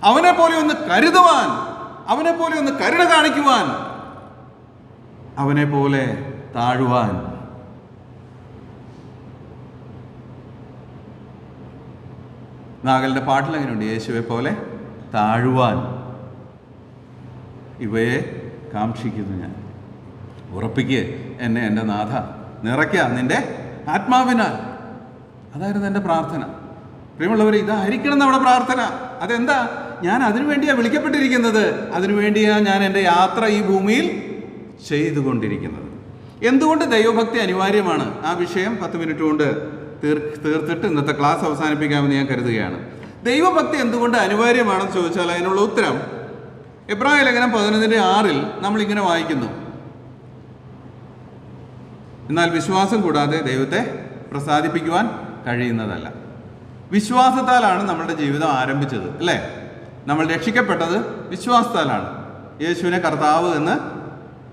അവനെ പോലെ ഒന്ന് കരുതുവാൻ, അവനെ പോലെ ഒന്ന് കരുണ കാണിക്കുവാൻ, അവനെ പോലെ താഴുവാൻ. നാഗലിൻ്റെ പാട്ടിൽ അങ്ങനെയുണ്ട്, യേശുവെ പോലെ താഴുവാൻ ഇവയെ കാക്ഷിക്കുന്നു ഞാൻ. ഉറപ്പിക്കുക എന്നെ എൻ്റെ നാഥ, നിറയ്ക്കുക നിൻ്റെ ആത്മാവിനാൽ. അതായിരുന്നു എൻ്റെ പ്രാർത്ഥന. പ്രിയമുള്ളവർ, ഇതായിരിക്കണം നമ്മുടെ പ്രാർത്ഥന. അതെന്താ? ഞാൻ അതിനു വേണ്ടിയാണ് വിളിക്കപ്പെട്ടിരിക്കുന്നത്. അതിനുവേണ്ടിയാണ് ഞാൻ എൻ്റെ യാത്ര ഈ ഭൂമിയിൽ ചെയ്തുകൊണ്ടിരിക്കുന്നത്. എന്തുകൊണ്ട് ദൈവഭക്തി അനിവാര്യമാണ്? ആ വിഷയം 10 മിനിറ്റ് കൊണ്ട് തീർത്തിട്ട് ഇന്നത്തെ ക്ലാസ് അവസാനിപ്പിക്കാമെന്ന് ഞാൻ കരുതുകയാണ്. ദൈവഭക്തി എന്തുകൊണ്ട് അനിവാര്യമാണെന്ന് ചോദിച്ചാൽ അതിനുള്ള ഉത്തരം എബ്രായ ലേഖനം 11:6 നമ്മളിങ്ങനെ വായിക്കുന്നു: എന്നാൽ വിശ്വാസം കൂടാതെ ദൈവത്തെ പ്രസാദിപ്പിക്കുവാൻ കഴിയുന്നതല്ല. വിശ്വാസത്താലാണ് നമ്മളുടെ ജീവിതം ആരംഭിച്ചത്, അല്ലേ? നമ്മൾ രക്ഷിക്കപ്പെട്ടത് വിശ്വാസത്താലാണ്. യേശുവിനെ കർത്താവ് എന്ന്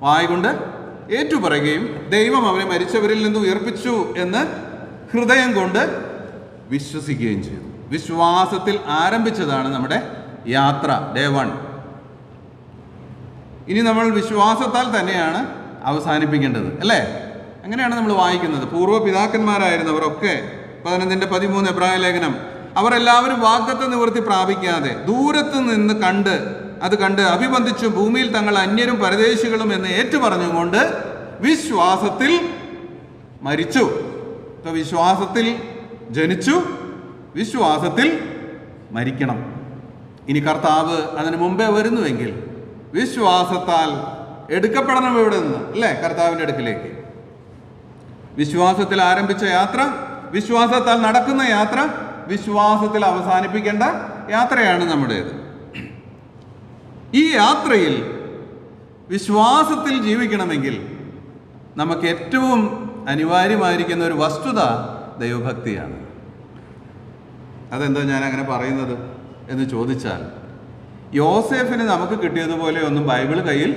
വായ്കൊണ്ട് ഏറ്റുപറയുകയും ദൈവം അവനെ മരിച്ചവരിൽ നിന്ന് ഉയർപ്പിച്ചു എന്ന് ഹൃദയം കൊണ്ട് വിശ്വസിക്കുകയും ചെയ്തു. വിശ്വാസത്തിൽ ആരംഭിച്ചതാണ് നമ്മുടെ യാത്ര, ഡേ 1. ഇനി നമ്മൾ വിശ്വാസത്താൽ തന്നെയാണ് അവസാനിപ്പിക്കേണ്ടത്, അല്ലേ? അങ്ങനെയാണ് നമ്മൾ വായിക്കുന്നത്. പൂർവ്വ പിതാക്കന്മാരായിരുന്നവരൊക്കെ 11:13 എബ്രായ ലേഖനം, അവർ എല്ലാവരും വാഗ്ദത്ത നിവൃത്തി പ്രാപിക്കാതെ ദൂരത്ത് നിന്ന് കണ്ട് അഭിബന്ധിച്ചു ഭൂമിയിൽ തങ്ങൾ അന്യരും പരദേശികളും എന്ന് ഏറ്റുപറഞ്ഞുകൊണ്ട് വിശ്വാസത്തിൽ മരിച്ചു. ഇപ്പൊ വിശ്വാസത്തിൽ ജനിച്ചു, വിശ്വാസത്തിൽ മരിക്കണം. ഇനി കർത്താവ് അതിനു മുമ്പേ വരുന്നുവെങ്കിൽ വിശ്വാസത്താൽ എടുക്കപ്പെടണം ഇവിടെ നിന്ന്, അല്ലേ? കർത്താവിൻ്റെ അടുക്കിലേക്ക്. വിശ്വാസത്തിൽ ആരംഭിച്ച യാത്ര, വിശ്വാസത്താൽ നടക്കുന്ന യാത്ര, വിശ്വാസത്തിൽ അവസാനിപ്പിക്കേണ്ട യാത്രയാണ് നമ്മുടേത്. ഈ യാത്രയിൽ വിശ്വാസത്തിൽ ജീവിക്കണമെങ്കിൽ നമുക്ക് ഏറ്റവും അനിവാര്യമായിരിക്കുന്ന ഒരു വസ്തുത ദൈവഭക്തിയാണ്. അതെന്താ ഞാൻ അങ്ങനെ പറയുന്നത് എന്ന് ചോദിച്ചാൽ, യോസേഫിന് നമുക്ക് കിട്ടിയതുപോലെ ഒന്നും ബൈബിൾ കയ്യിൽ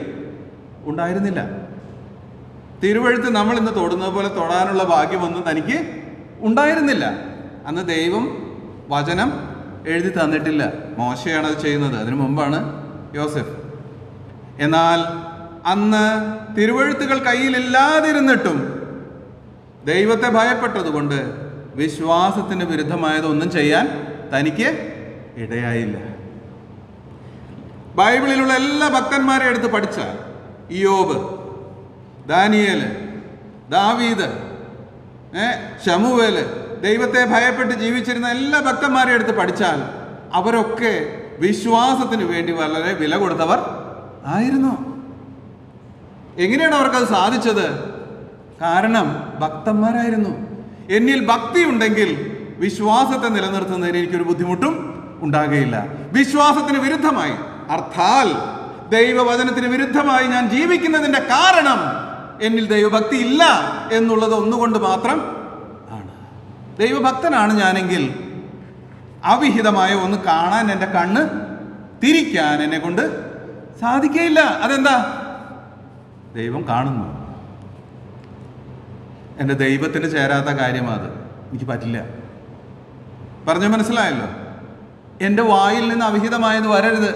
ഉണ്ടായിരുന്നില്ല. തിരുവഴുത്ത് നമ്മൾ ഇന്ന് തൊടുന്നത് പോലെ തൊടാനുള്ള ഭാഗ്യമൊന്നും തനിക്ക് ഉണ്ടായിരുന്നില്ല. അന്ന് ദൈവം വചനം എഴുതി തന്നിട്ടില്ല. മോശയാണ് അത് ചെയ്യുന്നത്, അതിനു മുമ്പാണ് യോസെഫ്. എന്നാൽ അന്ന് തിരുവഴുത്തുകൾ കയ്യിലില്ലാതിരുന്നിട്ടും ദൈവത്തെ ഭയപ്പെട്ടതുകൊണ്ട് വിശ്വാസത്തിന് വിരുദ്ധമായതൊന്നും ചെയ്യാൻ തനിക്ക് ഇടയായില്ല. ബൈബിളിലുള്ള എല്ലാ ഭക്തന്മാരെ എടുത്ത് പഠിച്ചാൽ, ഇയ്യോബ്, ദാനിയേല്, ദാവീദ്, ശമൂവേല്, ദൈവത്തെ ഭയപ്പെട്ട് ജീവിച്ചിരുന്ന എല്ലാ ഭക്തന്മാരെ എടുത്ത് പഠിച്ചാൽ അവരൊക്കെ വിശ്വാസത്തിന് വേണ്ടി വളരെ വില കൊടുത്തവർ ആയിരുന്നു. എങ്ങനെയാണ് അവർക്കത് സാധിച്ചത്? കാരണം ഭക്തന്മാരായിരുന്നു. എന്നിൽ ഭക്തി ഉണ്ടെങ്കിൽ വിശ്വാസത്തെ നിലനിർത്തുന്നതിന് എനിക്കൊരു ബുദ്ധിമുട്ടും ഉണ്ടാകുകയില്ല. വിശ്വാസത്തിന് വിരുദ്ധമായി, അർത്ഥാൽ ദൈവവചനത്തിന് വിരുദ്ധമായി ഞാൻ ജീവിക്കുന്നതിൻ്റെ കാരണം എന്നിൽ ദൈവഭക്തി ഇല്ല എന്നുള്ളത് ഒന്നുകൊണ്ട് മാത്രം ആണ്. ദൈവഭക്തനാണ് ഞാനെങ്കിൽ അവിഹിതമായ ഒന്ന് കാണാൻ എൻ്റെ കണ്ണ് തിരിക്കാൻ എന്നെ കൊണ്ട് സാധിക്കുകയില്ല. അതെന്താ? ദൈവം കാണുന്നു. എൻ്റെ ദൈവത്തിന് ചേരാത്ത കാര്യമാണ്, എനിക്ക് പറ്റില്ല. പറഞ്ഞു മനസ്സിലായല്ലോ? എൻ്റെ വായിൽ നിന്ന് അവിഹിതമായത് വരരുത്.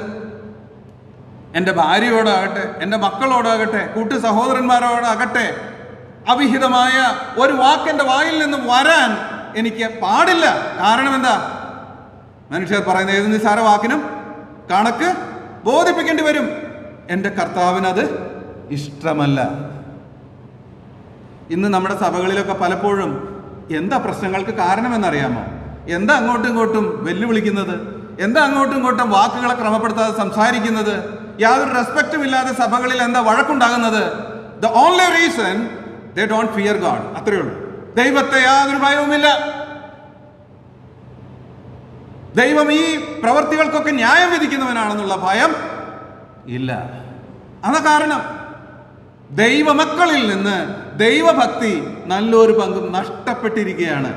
എൻ്റെ ഭാര്യയോടാകട്ടെ, എൻ്റെ മക്കളോടാകട്ടെ, കൂട്ടു സഹോദരന്മാരോടാകട്ടെ, അവിഹിതമായ ഒരു വാക്ക് എൻ്റെ വായിൽ നിന്നും വരാൻ എനിക്ക് പാടില്ല. കാരണം എന്താ? മനുഷ്യർ പറയുന്ന ഏത് നിസ്സാര വാക്കിനും കണക്ക് ബോധിപ്പിക്കേണ്ടി വരും. എൻ്റെ കർത്താവിനത് ഇഷ്ടമല്ല. ഇന്ന് നമ്മുടെ സഭകളിലൊക്കെ പലപ്പോഴും എന്താ പ്രശ്നങ്ങൾക്ക് കാരണമെന്നറിയാമോ? എന്താ അങ്ങോട്ടും ഇങ്ങോട്ടും വെല്ലുവിളിക്കുന്നത്? എന്താ അങ്ങോട്ടും ഇങ്ങോട്ടും വാക്കുകളെ ക്രമപ്പെടുത്താതെ സംസാരിക്കുന്നത്? യാതൊരു റെസ്പെക്റ്റും ഇല്ലാതെ സഭകളിൽ എന്താ വഴക്കുണ്ടാകുന്നത്? The only reason they don't fear God. അത്രയേ ഉള്ളൂ. ദൈവത്തെ യാതൊരു ഭയവുമില്ല. ദൈവം ഈ പ്രവൃത്തികൾക്കൊക്കെ ന്യായം വിധിക്കുന്നവനാണെന്നുള്ള ഭയം ഇല്ല. അതാ കാരണം ദൈവമക്കളിൽ നിന്ന് ദൈവഭക്തി നല്ലൊരു പങ്കും നഷ്ടപ്പെട്ടിരിക്കുകയാണ്.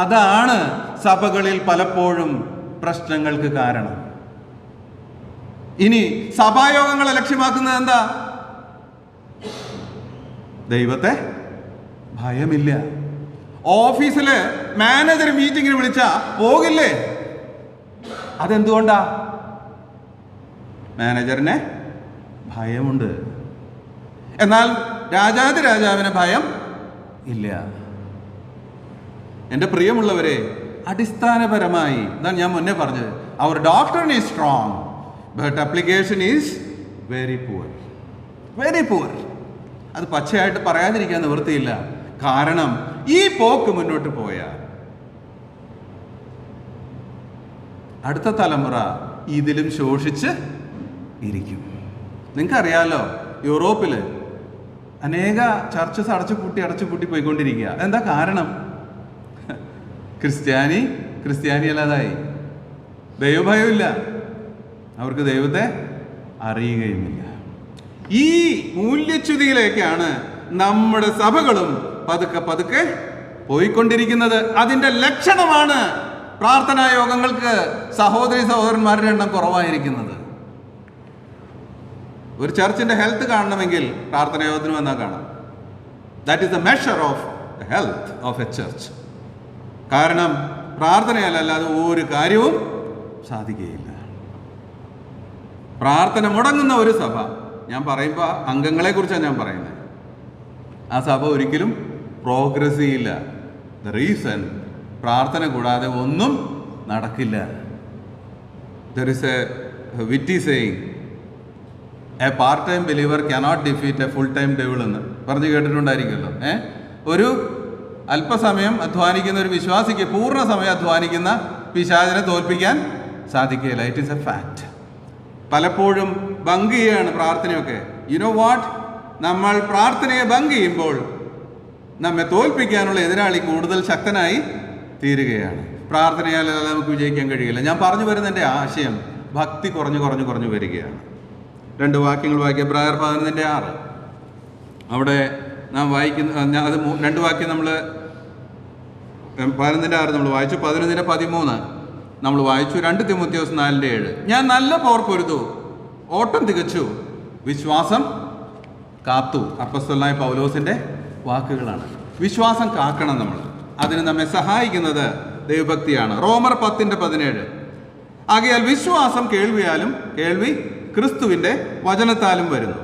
അതാണ് സഭകളിൽ പലപ്പോഴും പ്രശ്നങ്ങൾക്ക് കാരണം. ഇനി സഭായോഗങ്ങളെ ലക്ഷ്യമാക്കുന്നത് എന്താ? ദൈവത്തെ ഭയമില്ല. ഓഫീസില് മാനേജർ മീറ്റിങ്ങിന് വിളിച്ചാ പോകില്ലേ? അതെന്തുകൊണ്ടാ? മാനേജറിനെ ഭയമുണ്ട്. എന്നാൽ രാജാവിന് ഭയം ഇല്ല. എൻ്റെ പ്രിയമുള്ളവരെ, അടിസ്ഥാനപരമായി എന്താണ് ഞാൻ മുന്നേ പറഞ്ഞത്? Our doctrine is strong but application is very poor. Very poor. അത് പച്ചയായിട്ട് പറയാതിരിക്കാൻ നിവൃത്തിയില്ല. കാരണം ഈ പോക്ക് മുന്നോട്ട് പോയാൽ അടുത്ത തലമുറ ഇതിലും ശോഷിച്ച് ഇരിക്കും. നിങ്ങൾക്കറിയാലോ, യൂറോപ്പിൽ അനേക ചർച്ചസ് അടച്ചു പൂട്ടി പോയിക്കൊണ്ടിരിക്കുക. എന്താ കാരണം? ക്രിസ്ത്യാനി അല്ലാതായി. ദൈവഭയമില്ല, അവർക്ക് ദൈവത്തെ അറിയുകയുമില്ല. ഈ മൂല്യച്യുതിയിലേക്കാണ് നമ്മുടെ സഭകളും പതുക്കെ പോയിക്കൊണ്ടിരിക്കുന്നത്. അതിന്റെ ലക്ഷണമാണ് പ്രാർത്ഥനാ യോഗങ്ങൾക്ക് സഹോദരന്മാരുടെ എണ്ണം കുറവായിരിക്കുന്നത്. ഒരു ചർച്ചിന്റെ ഹെൽത്ത് കാണണമെങ്കിൽ പ്രാർത്ഥനാ യോഗത്തിന് വന്നാൽ കാണാം. That is the measure of the health of A church. കാരണം പ്രാർത്ഥനയല്ലാതെ ഒരു കാര്യവും സാധിക്കുകയില്ല. പ്രാർത്ഥന മുടങ്ങുന്ന ഒരു സഭ, ഞാൻ പറയുമ്പോൾ അംഗങ്ങളെ കുറിച്ചാണ് ഞാൻ പറയുന്നത്, ആ സഭ ഒരിക്കലും പ്രോഗ്രസ് ചെയ്യില്ല. ദ റീസൺ, പ്രാർത്ഥന കൂടാതെ ഒന്നും നടക്കില്ല. There is a witty saying, a part time believer cannot defeat a full time devil എന്ന് പറഞ്ഞ് കേട്ടിട്ടുണ്ടായിരിക്കുമല്ലോ. ഒരു അല്പസമയം അധ്വാനിക്കുന്ന ഒരു വിശ്വാസിക്ക് പൂർണ്ണ സമയം അധ്വാനിക്കുന്ന പിശാചിനെ തോൽപ്പിക്കാൻ സാധിക്കുകയില്ല. It is A fact. പലപ്പോഴും ബങ്ക് ചെയ്യുകയാണ് പ്രാർത്ഥനയൊക്കെ. യു നോ വാട്ട്, നമ്മൾ പ്രാർത്ഥനയെ ബങ്ക് ചെയ്യുമ്പോൾ നമ്മെ തോൽപ്പിക്കാനുള്ള എതിരാളി കൂടുതൽ ശക്തനായി തീരുകയാണ്. പ്രാർത്ഥനയാലല്ലാതെ നമുക്ക് വിജയിക്കാൻ കഴിയില്ല. ഞാൻ പറഞ്ഞു വരുന്നതിൻ്റെ ആശയം, ഭക്തി കുറഞ്ഞു വരികയാണ്. 2 വാക്യങ്ങൾ വായിക്കുക. എബ്രായർ 11:6. അവിടെ നാം വായിക്കുന്ന അത് 2 വാക്യം നമ്മൾ 11:6 നമ്മൾ വായിച്ചു. 11:13 നമ്മൾ വായിച്ചു. 2 തിമോത്തിയോസ് 4:7. ഞാൻ നല്ല പോർ പൊരുതു, ഓട്ടം തികച്ചു, വിശ്വാസം കാത്തു. അപ്പോസ്തലനായ പൗലോസിൻ്റെ വാക്കുകളാണ്. വിശ്വാസം കാക്കണം നമ്മൾ. അതിന് നമ്മെ സഹായിക്കുന്നത് ദൈവഭക്തിയാണ്. റോമർ 10:17. ആകയാൽ വിശ്വാസം കേൾവിയാലും, കേൾവി ക്രിസ്തുവിൻ്റെ വചനത്താലും വരുന്നു.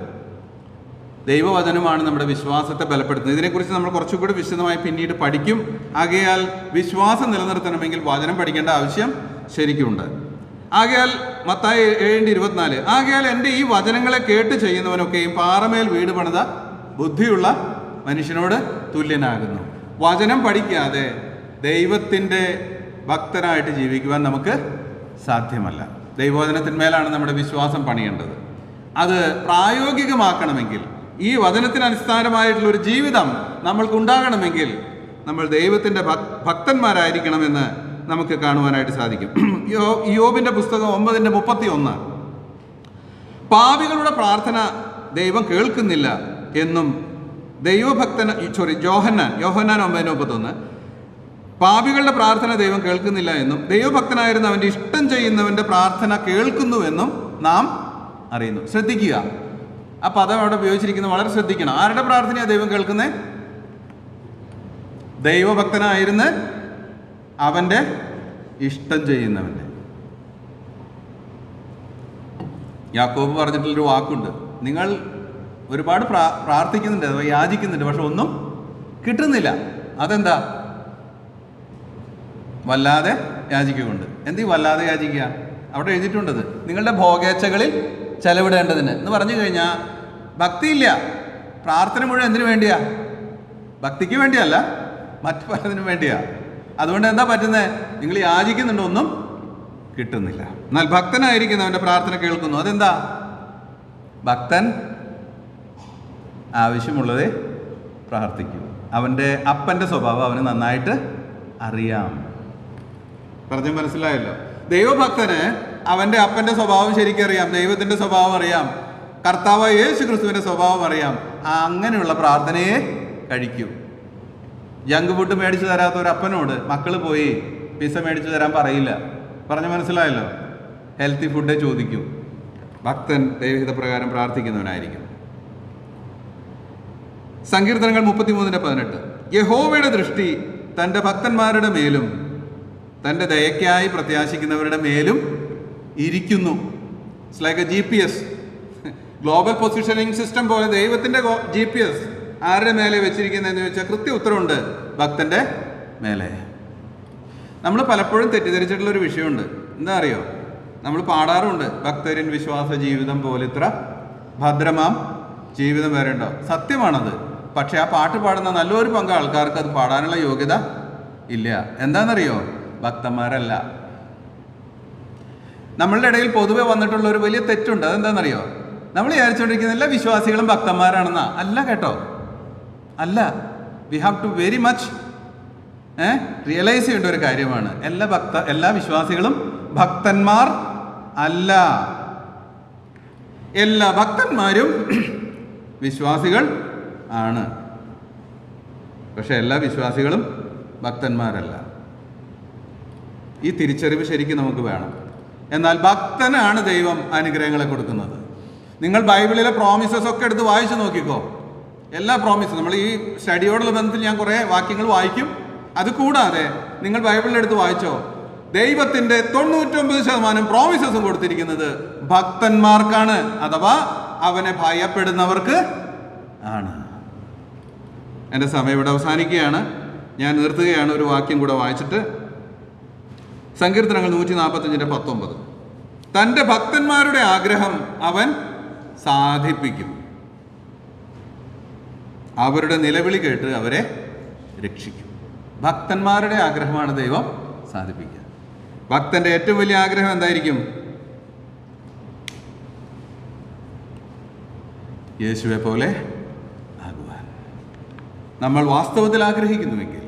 ദൈവവചനമാണ് നമ്മുടെ വിശ്വാസത്തെ ബലപ്പെടുത്തുന്നത്. ഇതിനെക്കുറിച്ച് നമ്മൾ കുറച്ചുകൂടി വിശദമായി പിന്നീട് പഠിക്കും. ആകയാൽ വിശ്വാസം നിലനിർത്തണമെങ്കിൽ വചനം പഠിക്കേണ്ട ആവശ്യം ശരിക്കുമുണ്ട്. ആകയാൽ മത്തായി 7:24. ആകയാൽ എൻ്റെ ഈ വചനങ്ങളെ കേട്ട് ചെയ്യുന്നവനൊക്കെയും പാറമേൽ വീട് പണിത ബുദ്ധിയുള്ള മനുഷ്യനോട് തുല്യനാകുന്നു. വചനം പഠിക്കാതെ ദൈവത്തിൻ്റെ ഭക്തനായിട്ട് ജീവിക്കുവാൻ നമുക്ക് സാധ്യമല്ല. ദൈവവചനത്തിന്മേലാണ് നമ്മുടെ വിശ്വാസം പണിയേണ്ടത്. അത് പ്രായോഗികമാക്കണമെങ്കിൽ, ഈ വചനത്തിന് അടിസ്ഥാനമായിട്ടുള്ളൊരു ജീവിതം നമ്മൾക്കുണ്ടാകണമെങ്കിൽ നമ്മൾ ദൈവത്തിൻ്റെ ഭക്തന്മാരായിരിക്കണമെന്ന് നമുക്ക് കാണുവാനായിട്ട് സാധിക്കും. യോബിൻ്റെ പുസ്തകം 9:31. പാപികളുടെ പ്രാർത്ഥന ദൈവം കേൾക്കുന്നില്ല എന്നും യോഹന്നാൻ 9:31. പാപികളുടെ പ്രാർത്ഥന ദൈവം കേൾക്കുന്നില്ല എന്നും ദൈവഭക്തനായിരുന്ന അവൻ്റെ ഇഷ്ടം ചെയ്യുന്നവൻ്റെ പ്രാർത്ഥന കേൾക്കുന്നുവെന്നും നാം അറിയുന്നു. ശ്രദ്ധിക്കുക, ആ പദം അവിടെ ഉപയോഗിച്ചിരിക്കുന്നത് വളരെ ശ്രദ്ധിക്കണം. ആരുടെ പ്രാർത്ഥനയാണ് ദൈവം കേൾക്കുന്നത്? ദൈവഭക്തനായിരുന്ന് അവൻ്റെ ഇഷ്ടം ചെയ്യുന്നവൻ്റെ. യാക്കോബ് പറഞ്ഞിട്ടുള്ളൊരു വാക്കുണ്ട്, നിങ്ങൾ ഒരുപാട് പ്രാർത്ഥിക്കുന്നുണ്ട്, അഥവാ യാചിക്കുന്നുണ്ട്, പക്ഷെ ഒന്നും കിട്ടുന്നില്ല. അതെന്താ? വല്ലാതെ യാചിക്കുന്നുണ്ട്. എന്ത് വല്ലാതെ യാചിക്കുക? അവിടെ എഴുതിയിട്ടുണ്ടത്, നിങ്ങളുടെ ഭോഗേച്ഛകളിൽ ചെലവിടേണ്ടതിന് എന്ന് പറഞ്ഞു കഴിഞ്ഞാൽ ഭക്തിയില്ല. പ്രാർത്ഥന മുഴുവൻ എന്തിനു വേണ്ടിയാ? ഭക്തിക്ക് വേണ്ടിയല്ല, മറ്റു പലതിനും വേണ്ടിയാ. അതുകൊണ്ട് എന്താ പറ്റുന്നത്? നിങ്ങൾ യാചിക്കുന്നുണ്ട്, ഒന്നും കിട്ടുന്നില്ല. എന്നാൽ ഭക്തനായിരിക്കുന്നവൻ്റെ പ്രാർത്ഥന കേൾക്കുന്നു. അതെന്താ? ഭക്തൻ ആവശ്യമുള്ളതേ പ്രാർത്ഥിക്കും. അവൻ്റെ അപ്പൻ്റെ സ്വഭാവം അവന് നന്നായിട്ട് അറിയാം. പറഞ്ഞ് മനസ്സിലായല്ലോ? ദൈവഭക്തന് അവൻ്റെ അപ്പൻ്റെ സ്വഭാവം ശരിക്കറിയാം, ദൈവത്തിൻ്റെ സ്വഭാവം അറിയാം, കർത്താവായ യേശു ക്രിസ്തുവിൻ്റെ സ്വഭാവം അറിയാം. അങ്ങനെയുള്ള പ്രാർത്ഥനയെ കഴിക്കൂ. ജങ്ക് ഫുഡ് മേടിച്ചു തരാത്ത ഒരു അപ്പനോട് മക്കൾ പോയി പിസ്സ മേടിച്ചു തരാൻ പറയില്ല. പറഞ്ഞ് മനസ്സിലായല്ലോ? ഹെൽത്തി ഫുഡേ ചോദിക്കൂ. ഭക്തൻ ദൈവഹിതപ്രകാരം പ്രാർത്ഥിക്കുന്നവനായിരിക്കും. സങ്കീർത്തനങ്ങൾ 33:18. യഹോവയുടെ ദൃഷ്ടി തൻ്റെ ഭക്തന്മാരുടെ മേലും തൻ്റെ ദയക്കായി പ്രത്യാശിക്കുന്നവരുടെ മേലും ഇരിക്കുന്നു. It's like A GPS, global positioning system പോലെ ദൈവത്തിൻ്റെ GPS ആരുടെ മേലെ വെച്ചിരിക്കുന്നതെന്ന് ചോദിച്ചാൽ കൃത്യ ഉത്തരവുണ്ട്, ഭക്തൻ്റെ മേലെ. നമ്മൾ പലപ്പോഴും തെറ്റിദ്ധരിച്ചിട്ടുള്ളൊരു വിഷയമുണ്ട്. എന്താ അറിയോ? നമ്മൾ പാടാറുണ്ട്, ഭക്തരിൻ വിശ്വാസ ജീവിതം പോലെ ഇത്ര ഭദ്രമാം ജീവിതം വരെ ഉണ്ടോ? സത്യമാണത്. പക്ഷെ ആ പാട്ട് പാടുന്ന നല്ലൊരു പങ്ക് ആൾക്കാർക്ക് അത് പാടാനുള്ള യോഗ്യത ഇല്ല. എന്താണെന്നറിയോ? ഭക്തന്മാരല്ല. നമ്മളുടെ ഇടയിൽ പൊതുവെ വന്നിട്ടുള്ള ഒരു വലിയ തെറ്റുണ്ട്. അതെന്താണെന്നറിയോ? നമ്മൾ വിചാരിച്ചുകൊണ്ടിരിക്കുന്ന എല്ലാ വിശ്വാസികളും ഭക്തന്മാരാണെന്നാ. അല്ല കേട്ടോ. അല്ല. We have to very much realise ചെയ്യേണ്ട ഒരു കാര്യമാണ്. എല്ലാ വിശ്വാസികളും ഭക്തന്മാർ അല്ല. എല്ലാ ഭക്തന്മാരും വിശ്വാസികൾ ആണ്. പക്ഷെ എല്ലാ വിശ്വാസികളും ഭക്തന്മാരല്ല. ഈ തിരിച്ചറിവ് ശരിക്കും നമുക്ക് വേണം. എന്നാൽ ഭക്തനാണ് ദൈവം അനുഗ്രഹങ്ങളെ കൊടുക്കുന്നത്. നിങ്ങൾ ബൈബിളിലെ പ്രോമിസസ് ഒക്കെ എടുത്ത് വായിച്ചു നോക്കിക്കോ. എല്ലാ പ്രോമിസും നമ്മൾ ഈ സ്റ്റഡിയോടുള്ള ബന്ധത്തിൽ ഞാൻ കുറേ വാക്യങ്ങൾ വായിക്കും. അതുകൂടാതെ നിങ്ങൾ ബൈബിളിലെടുത്ത് വായിച്ചോ, ദൈവത്തിൻ്റെ 99% പ്രോമിസസും കൊടുത്തിരിക്കുന്നത് ഭക്തന്മാർക്കാണ്, അഥവാ അവനെ ഭയപ്പെടുന്നവർക്ക് ആണ്. എൻ്റെ സമയം ഇവിടെ അവസാനിക്കുകയാണ്. ഞാൻ നിർത്തുകയാണ്. ഒരു വാക്യം കൂടെ വായിച്ചിട്ട്, സങ്കീർത്തനങ്ങൾ 145:19, തൻ്റെ ഭക്തന്മാരുടെ ആഗ്രഹം അവൻ സാധിപ്പിക്കും, അവരുടെ നിലവിളി കേട്ട് അവരെ രക്ഷിക്കും. ഭക്തന്മാരുടെ ആഗ്രഹമാണ് ദൈവം സാധിപ്പിക്കുക. ഭക്തന്റെ ഏറ്റവും വലിയ ആഗ്രഹം എന്തായിരിക്കും? യേശുവെ പോലെ ആകുവാൻ നമ്മൾ വാസ്തവത്തിൽ ആഗ്രഹിക്കുന്നുവെങ്കിൽ,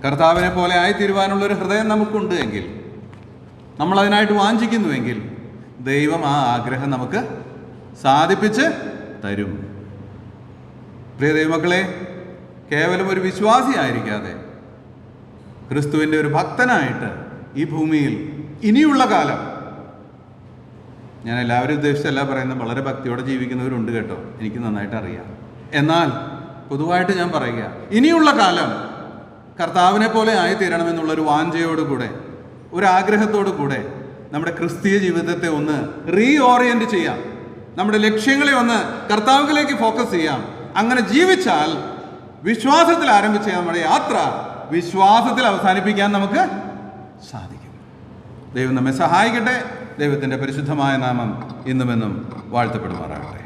കർത്താവിനെ പോലെ ആയിത്തീരുവാനുള്ളൊരു ഹൃദയം നമുക്കുണ്ട് എങ്കിൽ, നമ്മൾ അതിനായിട്ട് വാഞ്ചിക്കുന്നുവെങ്കിൽ, ദൈവം ആ ആഗ്രഹം നമുക്ക് സാധിപ്പിച്ച് തരും. പ്രിയ ദൈവമക്കളെ, കേവലം ഒരു വിശ്വാസിയായിരിക്കാതെ ക്രിസ്തുവിൻ്റെ ഒരു ഭക്തനായിട്ട് ഈ ഭൂമിയിൽ ഇനിയുള്ള കാലം, ഞാൻ എല്ലാവരും ഉദ്ദേശിച്ചല്ല പറയുന്നത്, വളരെ ഭക്തിയോടെ ജീവിക്കുന്നവരുണ്ട് കേട്ടോ, എനിക്ക് നന്നായിട്ട് അറിയാം. എന്നാൽ പൊതുവായിട്ട് ഞാൻ പറയുക, ഇനിയുള്ള കാലം കർത്താവിനെ പോലെ ആയിത്തീരണമെന്നുള്ളൊരു വാഞ്ചയോടുകൂടെ, ഒരു ആഗ്രഹത്തോടു കൂടെ നമ്മുടെ ക്രിസ്തീയ ജീവിതത്തെ ഒന്ന് റീഓറിയൻറ്റ് ചെയ്യാം. നമ്മുടെ ലക്ഷ്യങ്ങളെ ഒന്ന് കർത്താവിലേക്ക് ഫോക്കസ് ചെയ്യാം. അങ്ങനെ ജീവിച്ചാൽ വിശ്വാസത്തിൽ ആരംഭിച്ച നമ്മുടെ യാത്ര വിശ്വാസത്തിൽ അവസാനിപ്പിക്കാൻ നമുക്ക് സാധിക്കും. ദൈവം നമ്മെ സഹായിക്കട്ടെ. ദൈവത്തിൻ്റെ പരിശുദ്ധമായ നാമം ഇന്നുമെന്നും വാഴ്ത്തപ്പെടുമാറാകട്ടെ.